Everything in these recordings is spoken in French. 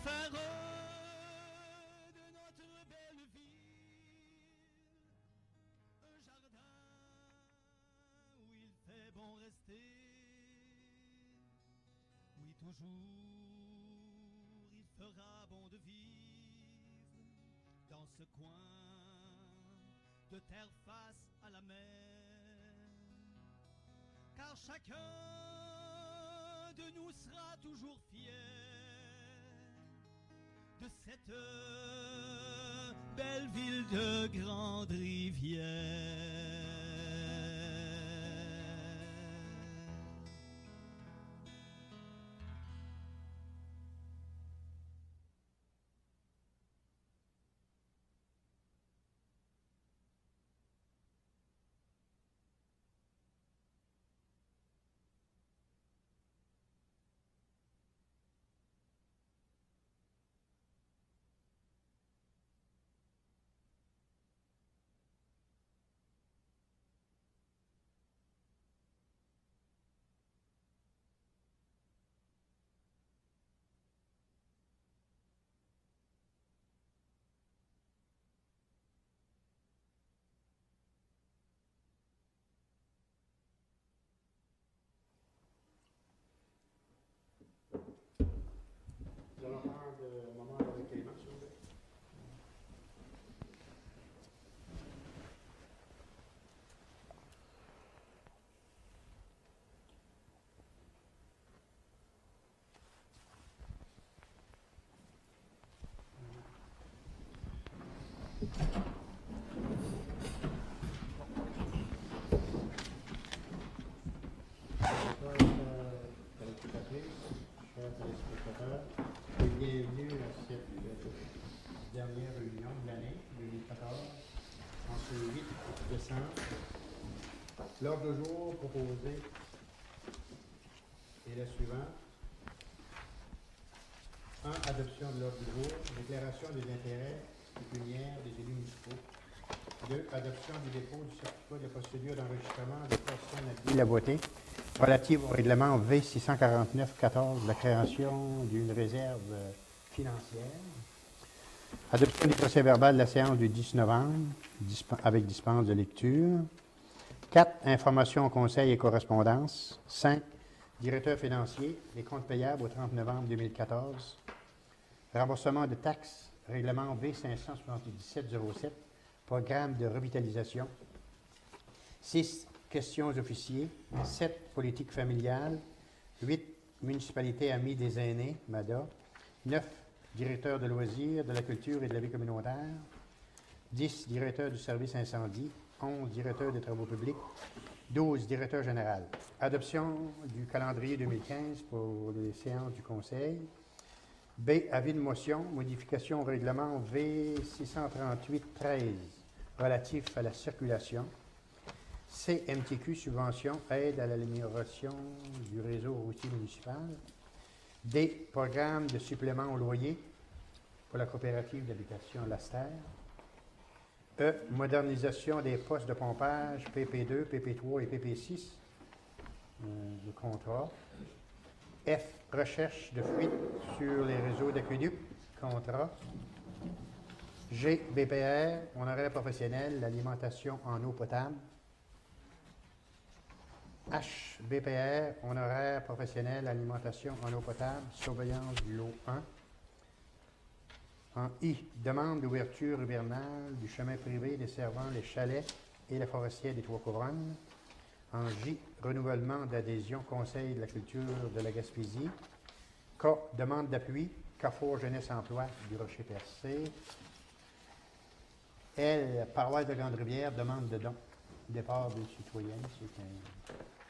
faire de notre belle ville un jardin où il fait bon rester. Oui, toujours il fera bon de vivre dans ce coin de terre face à la mer. Car chacun de nous sera toujours fier de cette belle ville de Grande Rivière. Nous allons faire un moment de recueillement, s'il vous plaît. Chers téléspectateurs, et bienvenue à cette dernière réunion de l'année 2014, en ce 8 décembre. L'ordre du jour proposé est la suivante. 1. Adoption de l'ordre du jour. Déclaration des intérêts pécuniaires des élus municipaux. 2. Adoption du dépôt du certificat de procédure d'enregistrement de personnes à la beauté relative au règlement V649-14, la création d'une réserve financière. Adoption du procès-verbal de la séance du 10 novembre avec dispense de lecture. 4. Information au conseil et correspondance. 5. Directeur financier, les comptes payables au 30 novembre 2014. Remboursement de taxes, règlement V577-07, programme de revitalisation. 6. Questions officiers. 7. Politique familiale. 8. Municipalité amie des aînés, MADA. 9. Directeur de loisirs, de la culture et de la vie communautaire. 10. Directeur du service incendie. 11. Directeur des travaux publics. 12. Directeur général. Adoption du calendrier 2015 pour les séances du Conseil. B. Avis de motion, modification au règlement V638-13 relatif à la circulation. C. MTQ, subvention, aide à l'amélioration du réseau routier municipal. D. Programme de supplément au loyer pour la coopérative d'habitation Laster. E. Modernisation des postes de pompage PP2, PP3 et PP6 du contrat. F. Recherche de fuite sur les réseaux d'aqueduc, contrat. G. BPR, honoraire professionnel, l'alimentation en eau potable. H. BPR, honoraire professionnel, alimentation en eau potable, surveillance du lot 1. En I, demande d'ouverture hivernale du chemin privé desservant les chalets et la forestière des Trois-Couronnes. En J, renouvellement d'adhésion Conseil de la culture de la Gaspésie. K, demande d'appui, Carrefour Jeunesse Emploi du Rocher-Percé. L, paroisse de Grande-Rivière, demande de don. Départ des citoyennes, c'est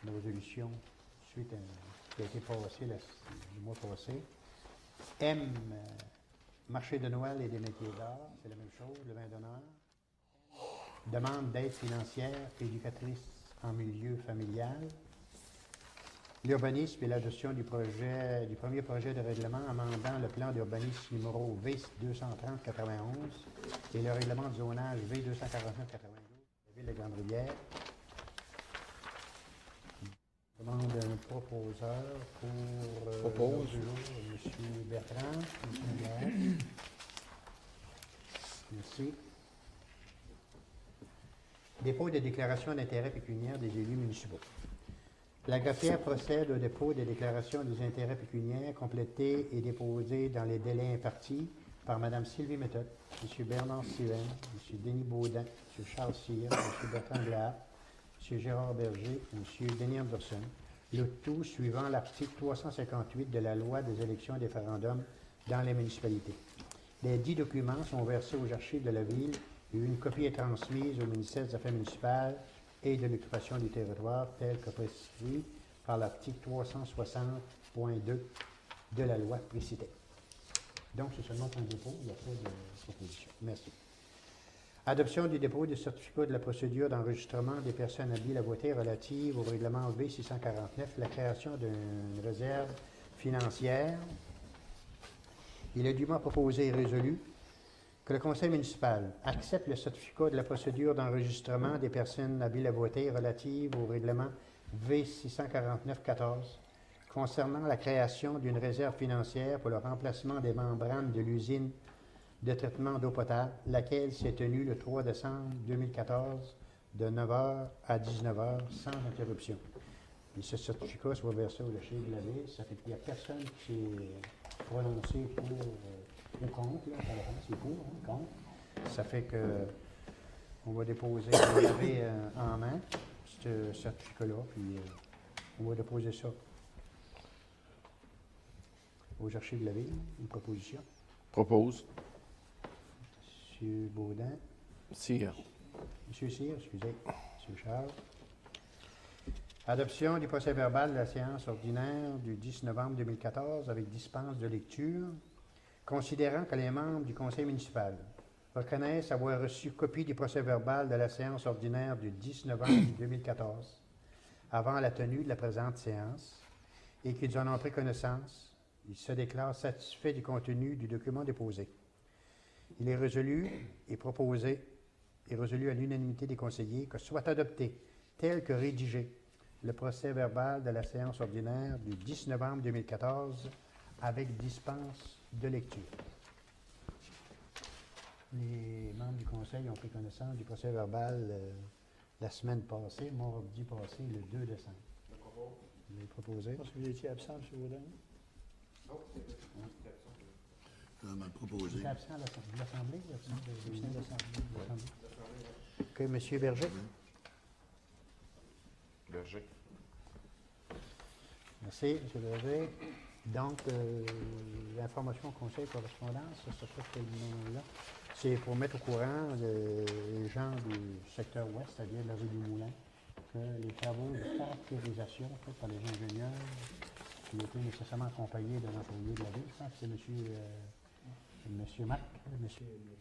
une résolution suite à, qui a été passée le mois passé. M, marché de Noël et des métiers d'art, c'est la même chose, le vin d'honneur. Demande d'aide financière éducatrice en milieu familial. L'urbanisme et l'adoption du premier projet de règlement amendant le plan d'urbanisme numéro V230-91 et le règlement de zonage V249-92 de la ville de Grande-Rivière. Demande un proposeur pour Propose. M. M. Bertrand, M. Gare. Merci. Dépôt de déclaration d'intérêt pécuniaire des élus municipaux. La greffière procède au dépôt des déclarations des intérêts pécuniaires complétées et déposées dans les délais impartis par Mme Sylvie Méthode, M. Bernard Steven, M. Denis Baudin, M. Charles Cyr, M. Bertrand Glard, M. Gérard Berger et M. Denis Anderson, le tout suivant l'article 358 de la loi des élections et des référendums dans les municipalités. Les 10 documents sont versés aux archives de la Ville et une copie est transmise au ministère des Affaires municipales et de l'occupation du territoire, tel que prescrit par l'article 360.2 de la loi précitée. Donc, c'est seulement un dépôt, il n'y a pas de proposition. Merci. Adoption du dépôt du certificat de la procédure d'enregistrement des personnes habiles à voter relative au règlement V649, la création d'une réserve financière. Il est dûment proposé et résolu que le conseil municipal accepte le certificat de la procédure d'enregistrement des personnes habiles à voter relative au règlement V649-14 concernant la création d'une réserve financière pour le remplacement des membranes de l'usine de traitement d'eau potable, laquelle s'est tenue le 3 décembre 2014 de 9h à 19h sans interruption. Et ce certificat soit versé au lâcher de la Ville. Ça fait qu'il n'y a personne qui s'est prononcé pour ou contre, là, c'est pour, hein, contre. Ça fait que on va déposer, on va l'avez en main, ce certificat-là, puis on va déposer ça aux archives de la Ville, une proposition. Propose. M. Baudin. Cyr. M. Cyr, excusez. M. Charles. Adoption du procès-verbal de la séance ordinaire du 10 novembre 2014 avec dispense de lecture. Considérant que les membres du conseil municipal reconnaissent avoir reçu copie du procès-verbal de la séance ordinaire du 10 novembre 2014 avant la tenue de la présente séance et qu'ils en ont pris connaissance, ils se déclarent satisfaits du contenu du document déposé. Il est résolu et proposé et résolu à l'unanimité des conseillers que soit adopté tel que rédigé le procès-verbal de la séance ordinaire du 10 novembre 2014 avec dispense de lecture. Les membres du conseil ont pris connaissance du procès-verbal la semaine passée, mardi passé, le 2 décembre. Vous l'avez proposé. Parce que vous étiez absent, M. Baudin. Non, Ça m'a proposé. vous êtes absent de l'Assemblée? Absent de l'Assemblée. OK, M. Berger. Berger. Merci, M. Berger. Donc, l'information au conseil correspondance, ça se fait là. C'est pour mettre au courant les gens du secteur ouest, c'est-à-dire de la rue du Moulin, que les travaux de caractérisation faits par les ingénieurs, qui étaient nécessairement accompagnés d'un employé de la ville, je pense que c'est M. Marc, M. le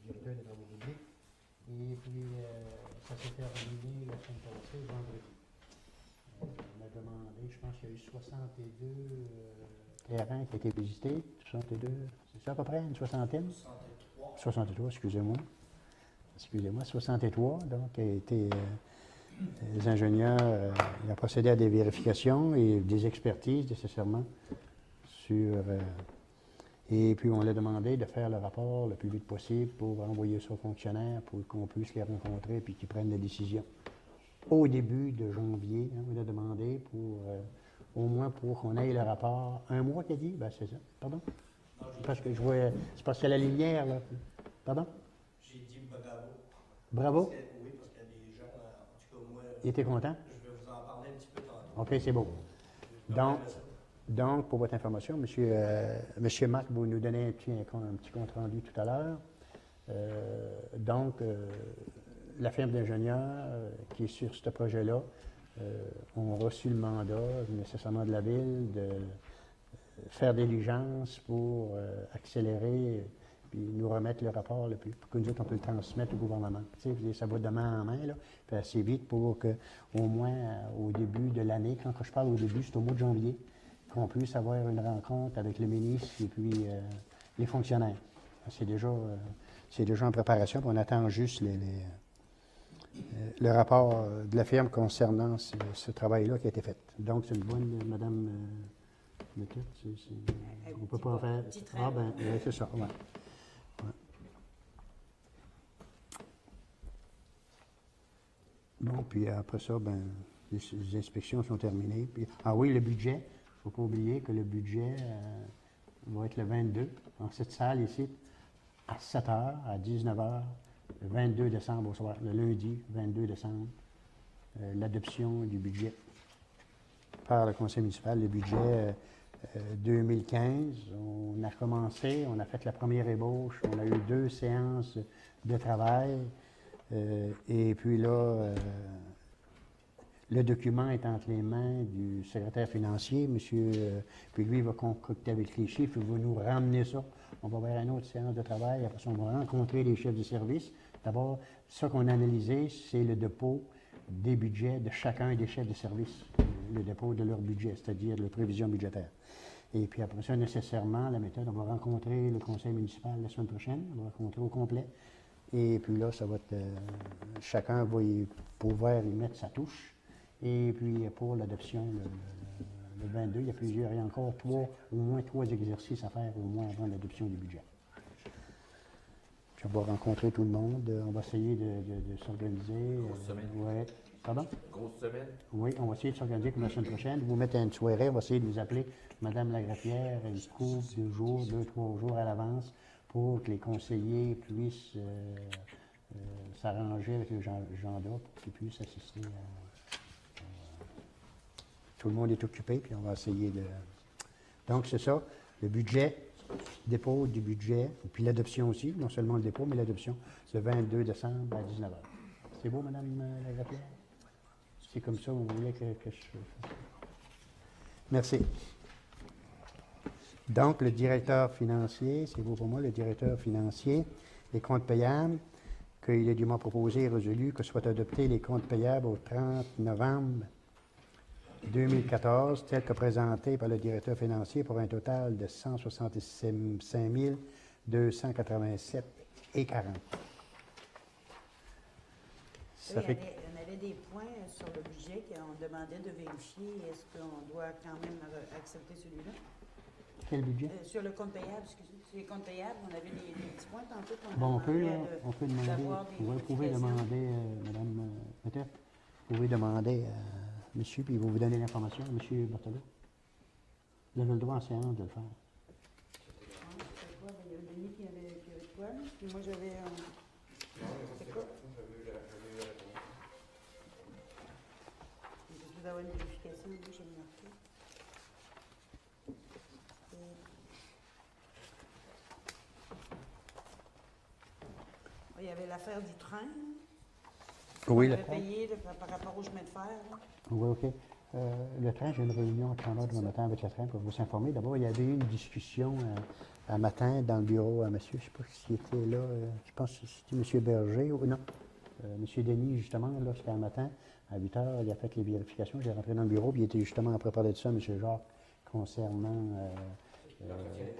directeur des travaux publics. Et puis, ça s'est terminé la semaine passée, vendredi. On a demandé, je pense qu'il y a eu 62 terrains qui ont été visités. 62, c'est ça à peu près, une soixantaine? 63, excusez-moi. Excusez-moi, 63, donc, a été, les ingénieurs ont procédé à des vérifications et des expertises nécessairement sur... et puis, on leur a demandé de faire le rapport le plus vite possible pour envoyer ça aux fonctionnaires pour qu'on puisse les rencontrer et qu'ils prennent des décisions. Au début de janvier, hein, on a demandé pour, au moins pour qu'on ait le rapport. Un mois, qu'a dit? Ben, c'est ça. Pardon? Parce que je vois, c'est parce qu'il y a la lumière, là. Pardon? J'ai dit bravo. Bravo? Oui, parce qu'il y a des gens, en tout cas moi, Il était content? je vais vous en parler un petit peu tantôt. OK, c'est beau. Donc, pour votre information, Monsieur Marc, vous nous donnez un petit compte rendu tout à l'heure. La firme d'ingénieurs qui est sur ce projet-là ont reçu le mandat nécessairement de la Ville de faire des diligences pour accélérer puis nous remettre le rapport le plus, pour que nous autres, on peut le transmettre au gouvernement. Tu sais, ça va de main en main, là, puis assez vite pour qu'au moins au début de l'année, quand je parle au début, c'est au mois de janvier, qu'on puisse avoir une rencontre avec le ministre et puis les fonctionnaires. C'est déjà en préparation, puis on attend juste le rapport de la firme concernant ce travail-là qui a été fait. Donc, c'est une bonne, Madame Le kit, Un on ne peut petit pas en faire. petit train. Ah, ben, ouais, c'est ça, ouais. Ouais. Bon, puis après ça, ben, les inspections sont terminées. Puis, ah oui, le budget, il ne faut pas oublier que le budget va être le 22, dans cette salle ici, à 7 h, à 19 h, le 22 décembre au soir, le lundi 22 décembre, l'adoption du budget par le conseil municipal, le budget 2015. On a commencé, on a fait la première ébauche, on a eu 2 séances de travail, et puis là, le document est entre les mains du secrétaire financier, monsieur, puis lui, il va concocter avec les chiffres, il va nous ramener ça. On va faire une autre séance de travail, après ça, on va rencontrer les chefs de service. D'abord, ce qu'on a analysé, c'est le dépôt des budgets de chacun des chefs de service, le dépôt de leur budget, c'est-à-dire la prévision budgétaire. Et puis après ça, nécessairement, la méthode, on va rencontrer le conseil municipal la semaine prochaine, on va rencontrer au complet. Et puis là, ça va être, chacun va pouvoir y mettre sa touche. Et puis pour l'adoption, le 22, il y a plusieurs, il y a encore au moins trois exercices à faire au moins avant l'adoption du budget. Puis on va rencontrer tout le monde, on va essayer de s'organiser. Grosse semaine. Ouais. Pardon? Grosse semaine. Oui, on va essayer de s'organiser pour la semaine prochaine. Vous mettez une soirée, on va essayer de vous appeler Mme Lagrappière une couple de jours, 2-3 jours à l'avance pour que les conseillers puissent s'arranger avec le agenda pour qu'ils puissent assister tout le monde est occupé, puis on va essayer de... Donc, c'est ça, le budget, dépôt du budget, puis l'adoption aussi, non seulement le dépôt, mais l'adoption, le 22 décembre à 19 h. C'est beau, Mme Lagrappière? C'est comme ça que vous voulez que je fasse? Merci. Donc, le directeur financier, c'est beau pour moi, le directeur financier, les comptes payables, qu'il est dûment proposé et résolu que soient adoptés les comptes payables au 30 novembre 2014, tels que présentés par le directeur financier pour un total de 165 287 et 40. Ça Oui, fait on avait des points sur le budget qu'on demandait de vérifier. Est-ce qu'on doit quand même accepter celui-là? quel budget? Sur le compte payable, excusez. Sur les comptes payables, on avait des petits points tantôt qu'on Bon, demandait on peut demander, d'avoir des vous pouvez modifications. demander, Madame peut-être, vous pouvez demander à monsieur, puis il va vous donner l'information, monsieur Berthelot. Vous avez le droit en séance de le faire. C'est quoi? Ben, il y avait Denis qui avait de quoi, là? Puis moi, j'avais un... C'est quoi? Je vais avoir une vérification, oui, j'ai marqué. Il y avait l'affaire du train. Oui, On le avait train. payé par rapport au chemin de fer. Là. Oui, OK. Le train, j'ai une réunion à 30 heures demain matin avec le train pour vous informer. D'abord, il y avait eu une discussion un matin dans le bureau à monsieur, je ne sais pas s'il était là, je pense que c'était monsieur Berger ou non. Monsieur Denis, justement, là, c'était un matin, à 8 heures, il a fait les vérifications. J'ai rentré dans le bureau, puis il était justement à préparer de ça, monsieur Jacques, concernant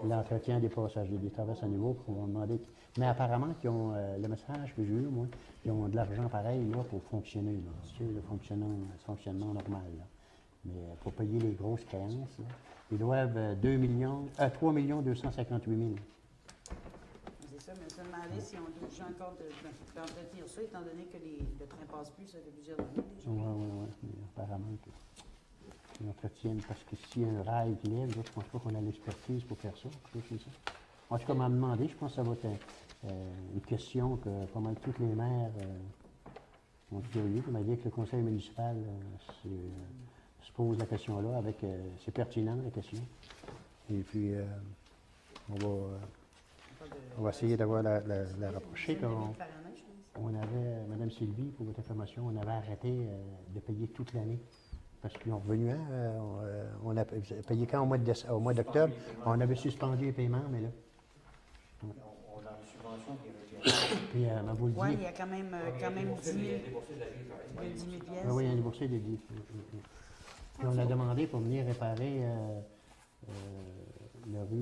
l'entretien des passagers, des traverses à niveau, pour qu'on demander. Mais apparemment, qu'ils ont, le message que j'ai eu, moi, ils ont de l'argent pareil là, pour fonctionner, là, tu sais, le fonctionnement normal. Là. Mais pour payer les grosses créances, là, ils doivent 3 258 000. C'est ça, mais je me demandais si on est obligé encore d'entretenir ça, étant donné que le train passe plus, ça fait plusieurs années déjà. Oui. Apparemment, ils entretiennent, parce que s'il y a un rail qui lève, là, je ne pense pas qu'on a l'expertise pour faire ça. C'est ça. En tout cas, m'a demandé, je pense que ça va être une question que pas mal toutes les maires ont curieux. Il m'a dit que le conseil municipal se pose la question-là, avec c'est pertinent la question. Et puis, on va essayer d'avoir la rapprocher. On avait, Mme Sylvie, pour votre information, on avait arrêté de payer toute l'année. Parce qu'ils ont revenu, on a payé quand au mois d'octobre, on avait suspendu les paiements, mais là. On a une subvention qui revient. Puis, vous le Oui, dit. il y a quand même 10 000. Il y a 10 000 pièces. Oui, il y a un déboursé de 10. Puis on a demandé pour venir réparer la rue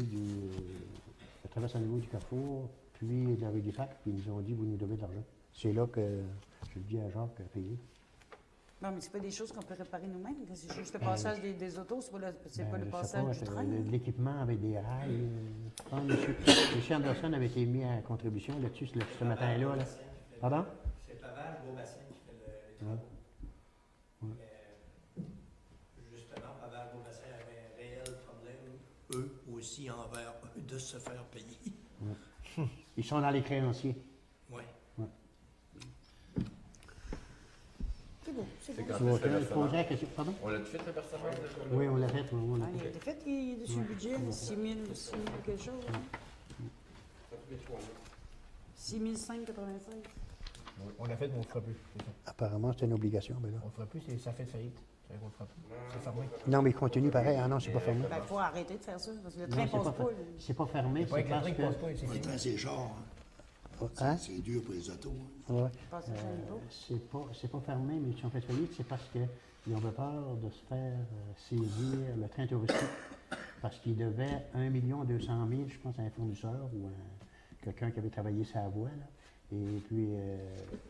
la traverse au niveau du Carrefour, puis la rue du Parc, puis ils nous ont dit, vous nous devez de l'argent. C'est là que je dis à Jacques, payer. Non, mais c'est pas des choses qu'on peut réparer nous-mêmes. C'est juste le passage des autos, c'est pas le Je sais passage pas, du train. de l'équipement avec des rails. Je pense que M. Anderson avait été mis à contribution là-dessus ce matin-là. Là. Pardon? C'est Pavage, Beaubassin qui fait les Ouais. travaux. Justement, Pavage, Beaubassin avait un réel problème, eux aussi, envers eux, de se faire payer. Ils sont dans les créanciers. Oui. C'est beau, c'est beau. C'est quand Tu vas est-ce le te versement? poser la question. Pardon? On l'a-tu fait le versement? Oui, on l'a fait. Oui, on l'a Ah, il a fait. été fait, il est dessus le budget, 6 000 quelque chose. Hein? 6 596. On l'a fait, mais on ne le fera plus. C'est ça. Apparemment, c'est une obligation. Ben là. On ne le fera plus, ça fait faillite. Ça fait qu'on le fera plus. C'est fermé. Non, mais il continue pareil. Ah non, c'est pas fermé. Ben, il faut arrêter de faire ça, parce que le Non, train c'est passe pas, pas. fer- c'est pas fermé, C'est pas c'est avec le parce train qui passe que... pas, c'est Le fini. train, c'est genre. Hein? C'est dur pour les autos. Hein. Ouais. Passage à niveau. C'est pas fermé, mais ils ont fait faillite, c'est parce qu'ils ont peur de se faire saisir le train touristique. Parce qu'ils devaient 1 200 000, je pense, à un fournisseur ou à quelqu'un qui avait travaillé sa voie. Là. Et puis,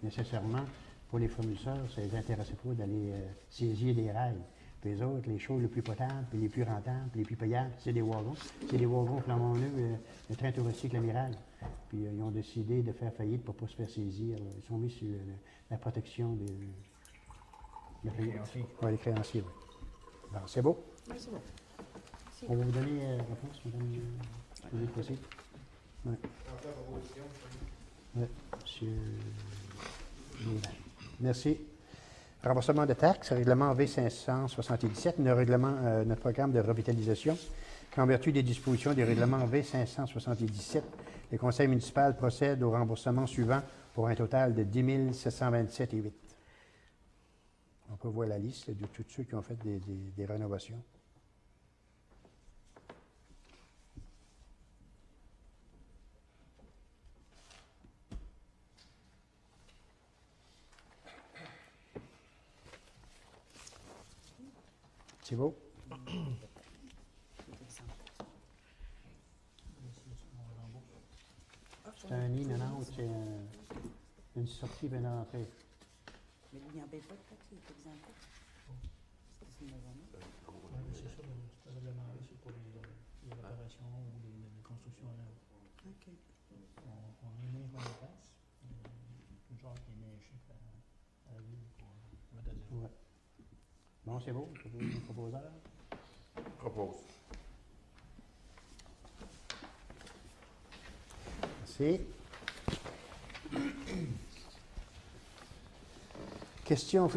nécessairement, pour les fournisseurs, ça ne les intéressait pas d'aller saisir des rails. Puis les autres, les choses les plus potables, puis les plus rentables, puis les plus payables, c'est des wagons. C'est des wagons flambant neufs, le train touristique L'Amiral. Puis ils ont décidé de faire faillite pour ne pas se faire saisir. Là. Ils sont mis sur la protection des créanciers. Ouais, les créanciers. Oui. Bon, c'est beau. Oui, c'est bon. On va vous donner la réponse, madame. Vous voulez passer? Oui. Oui, monsieur. Général. Merci. Remboursement de taxes, règlement V577, notre programme de revitalisation, qu'en vertu des dispositions du règlement V577, le conseil municipal procède au remboursement suivant pour un total de 10 727,8. On peut voir la liste de tous ceux qui ont fait des rénovations. C'est beau? C'est un in and out, c'est une sortie et une entrée. Mais lui, il n'en paye pas de taxes, il est exempté. C'est une maison. C'est ça, c'est règlement, c'est pour les réparations ou les constructions à l'œuvre. OK. On a mis dans la place, une genre qui est mis un chiffre à la ville pour mettre à zéro. Ouais. Bon, c'est beau, c'est beau, le proposeur. Propose. Merci. Question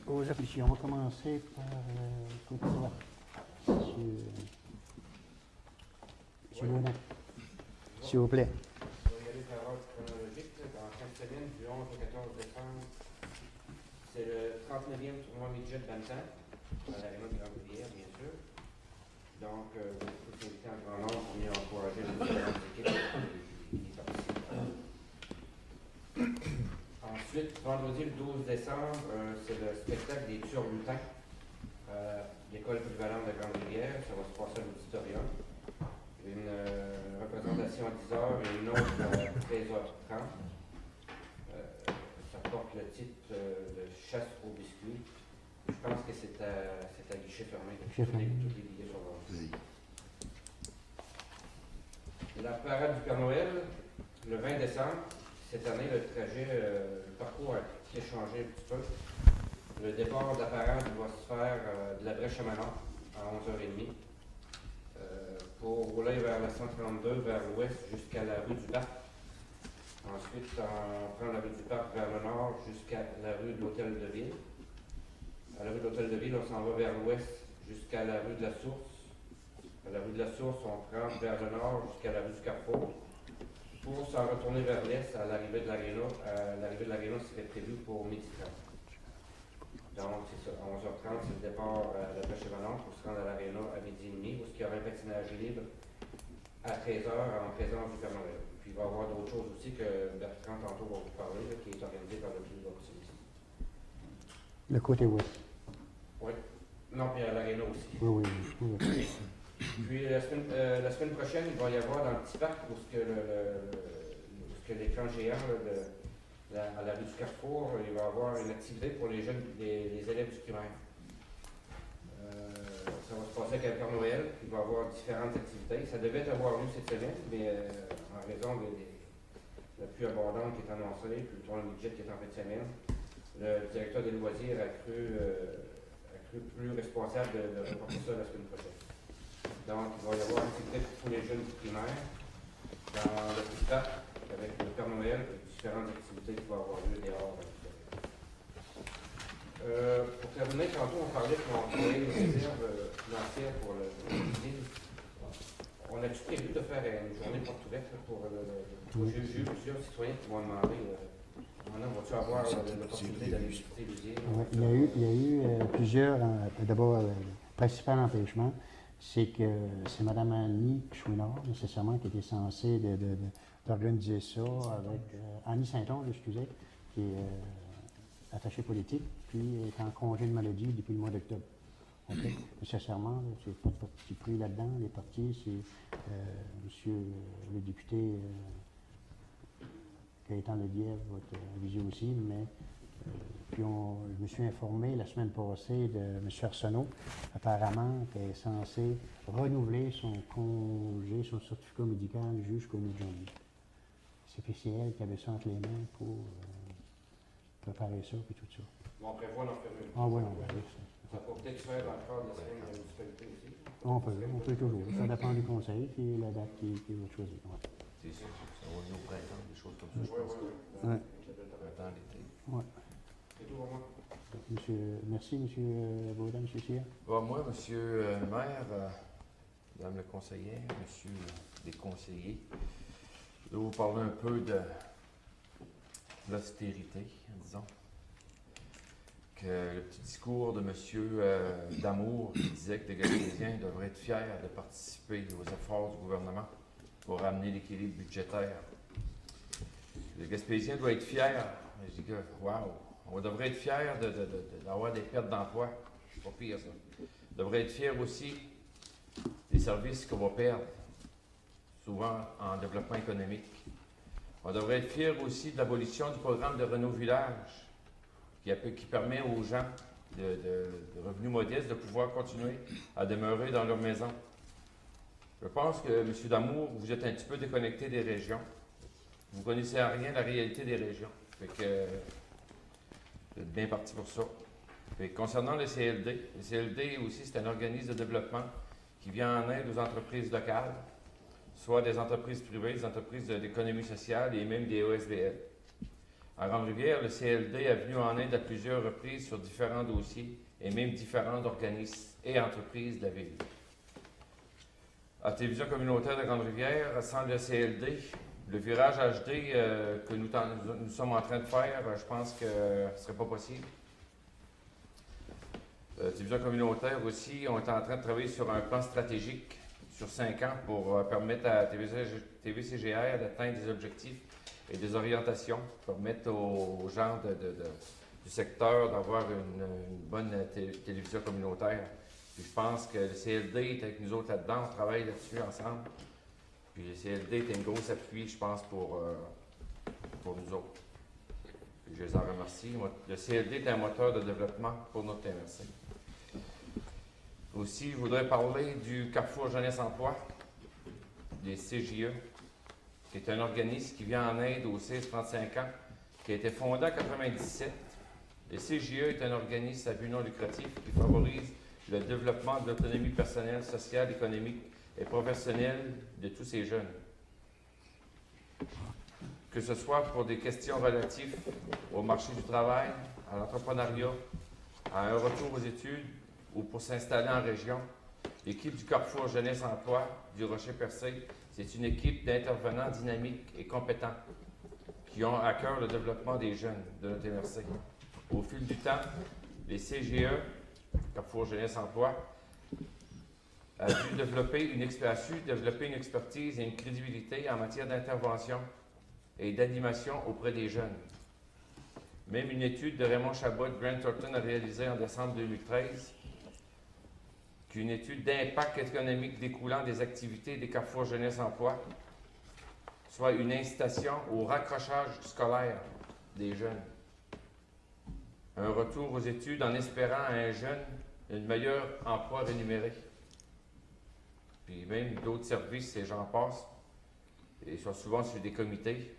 aux officiers. On va commencer par côté droit. Monsieur Baudin. S'il vous plaît. On va y aller par ordre chronologique. Dans la fin de semaine, du 11 au 14 décembre, c'est le 39e tournoi midget Bantam, à l'Arena de Grande-Rivière, bien sûr. Donc, vous pouvez tous inviter en grand nombre pour venir encourager les différentes équipes qui participent. Ensuite, vendredi le 12 décembre, c'est le spectacle des Turlutins. L'école polyvalente de Grande-Rivière, ça va se passer à l'auditorium. Une représentation à 10h et une autre à 13h30. Ça porte le titre de Chasse aux biscuits. Je pense que c'est à guichet fermé. Guichet fermé. Tous les billets sont vendus. Oui. La parade du Père Noël, le 20 décembre. Cette année, le trajet, le parcours a été changé un petit peu. Le départ de la parade va se faire de la Brèche à Manon à 11h30 pour rouler vers la 132 vers l'ouest jusqu'à la rue du Parc. Ensuite, on prend la rue du Parc vers le nord jusqu'à la rue de l'Hôtel de Ville. À la rue de l'Hôtel de Ville, on s'en va vers l'ouest jusqu'à la rue de la Source. À la rue de la Source, on prend vers le nord jusqu'à la rue du Carrefour. Pour s'en retourner vers l'est, à l'arrivée de l'Aréna, serait prévu pour 12h30. Donc, c'est ça, à 11h30, c'est le départ à la Brèche Manon pour se rendre à l'Aréna à 12h30, où il y aura un patinage libre à 13h en présence du Père Noël. Puis il va y avoir d'autres choses aussi que Bertrand tantôt va vous parler, là, qui est organisé par le Club de celui-ci. Le côté ouest. Oui. Non, puis à l'Aréna aussi. Oui, oui, oui. Oui. Puis la semaine prochaine, il va y avoir dans le petit parc où ce que l'écran géant là, à la rue du Carrefour, il va y avoir une activité pour les jeunes, les élèves du primaire. Ça va se passer avec un Père Noël. Il va y avoir différentes activités. Ça devait avoir lieu cette semaine, mais en raison de la pluie abondante qui est annoncée, puis le tournoi de budget qui est en fin de semaine, le directeur des loisirs a cru plus responsable de reporter ça la semaine prochaine. Donc, il va y avoir une activité pour tous les jeunes du primaire dans le petit parc avec le Père Noël et différentes activités qui vont avoir lieu dehors. Pour terminer, tantôt on parlait qu'on créait une réserve financière pour le ville. On a-tu prévu de faire une journée porte ouverte pour j'ai eu plusieurs citoyens qui vont demander maintenant, vas-tu avoir l'opportunité d'aller visiter l'usine? Ouais, il y a eu plusieurs, d'abord, le principal empêchement, c'est que c'est Mme Annie Chouinard, nécessairement, qui était censée d'organiser ça avec Annie Saint-Onge, excusez, qui est attachée politique, puis est en congé de maladie depuis le mois d'octobre. Okay. Nécessairement, c'est pas de parti pris là-dedans. Les partis, c'est monsieur le député Gaëtan Ledièvre, votre visio aussi, mais puis je me suis informé la semaine passée de M. Arsenault, apparemment, qui est censé renouveler son congé, son certificat médical jusqu'au mois de janvier. C'est PCL qui avait ça entre les mains pour préparer ça et tout ça. On prévoit d'en faire une. Ah oui, on va aller ça. Ça peut peut-être faire dans le cadre de la semaine de la municipalité aussi. On peut toujours. Ça dépend du conseil et la date qui va choisir. Ouais. C'est sûr, ça va venir au printemps, des choses comme ça, je pense. Ouais. Printemps, l'été. Ouais. C'est tout pour moi. Merci, M. Baudin, M. Cyr. Bon, moi, monsieur le maire, madame le conseiller, monsieur les conseillers, je vais vous parler un peu de l'austérité, disons. Que le petit discours de monsieur Damour qui disait que les Gaspésiens devraient être fiers de participer aux efforts du gouvernement pour ramener l'équilibre budgétaire. Le Gaspésien doit être fier. Je dis que, waouh, on devrait être fier d'avoir des pertes d'emploi. C'est pas pire, ça. On devrait être fier aussi des services qu'on va perdre, souvent en développement économique. On devrait être fier aussi de l'abolition du programme de Renault Village, qui permet aux gens de revenus modestes de pouvoir continuer à demeurer dans leur maison. Je pense que, M. Damour, vous êtes un petit peu déconnecté des régions. Vous ne connaissez rien la réalité des régions. Fait que vous êtes bien parti pour ça. Fait que concernant le CLD aussi, c'est un organisme de développement qui vient en aide aux entreprises locales, soit des entreprises privées, des entreprises de l'économie sociale et même des OSBL. À Grande-Rivière, le CLD a venu en aide à plusieurs reprises sur différents dossiers et même différents organismes et entreprises de la ville. À la télévision communautaire de Grande-Rivière, sans le CLD, le virage HD que nous sommes en train de faire, je pense que ce ne serait pas possible. La télévision communautaire aussi, on est en train de travailler sur un plan stratégique sur 5 ans pour permettre à TVCGR d'atteindre des objectifs et des orientations, permettre aux gens du secteur d'avoir une bonne télévision communautaire. Puis je pense que le CLD est avec nous autres là-dedans, on travaille là-dessus ensemble. Puis le CLD est un gros appui, je pense, pour nous autres. Puis je les en remercie. Le CLD est un moteur de développement pour notre MRC. Aussi, je voudrais parler du Carrefour Jeunesse Emploi, des CJE, qui est un organisme qui vient en aide aux 16-35 ans, qui a été fondé en 1997. Le CJE est un organisme à but non lucratif qui favorise le développement de l'autonomie personnelle, sociale, économique et professionnelle de tous ces jeunes. Que ce soit pour des questions relatives au marché du travail, à l'entrepreneuriat, à un retour aux études ou pour s'installer en région, l'équipe du Carrefour Jeunesse Emploi du Rocher-Percé, c'est une équipe d'intervenants dynamiques et compétents qui ont à cœur le développement des jeunes de notre MRC. Au fil du temps, les CGE, Carrefour Jeunesse Emploi, a su développer une expertise et une crédibilité en matière d'intervention et d'animation auprès des jeunes. Même une étude de Raymond Chabot de Grant Thornton a réalisée en décembre 2013, qu'une étude d'impact économique découlant des activités des Carrefour Jeunesse Emploi, soit une incitation au raccrochage scolaire des jeunes. Un retour aux études en espérant à un jeune un meilleur emploi rémunéré. Puis même d'autres services, ces gens passent, et sont souvent sur des comités.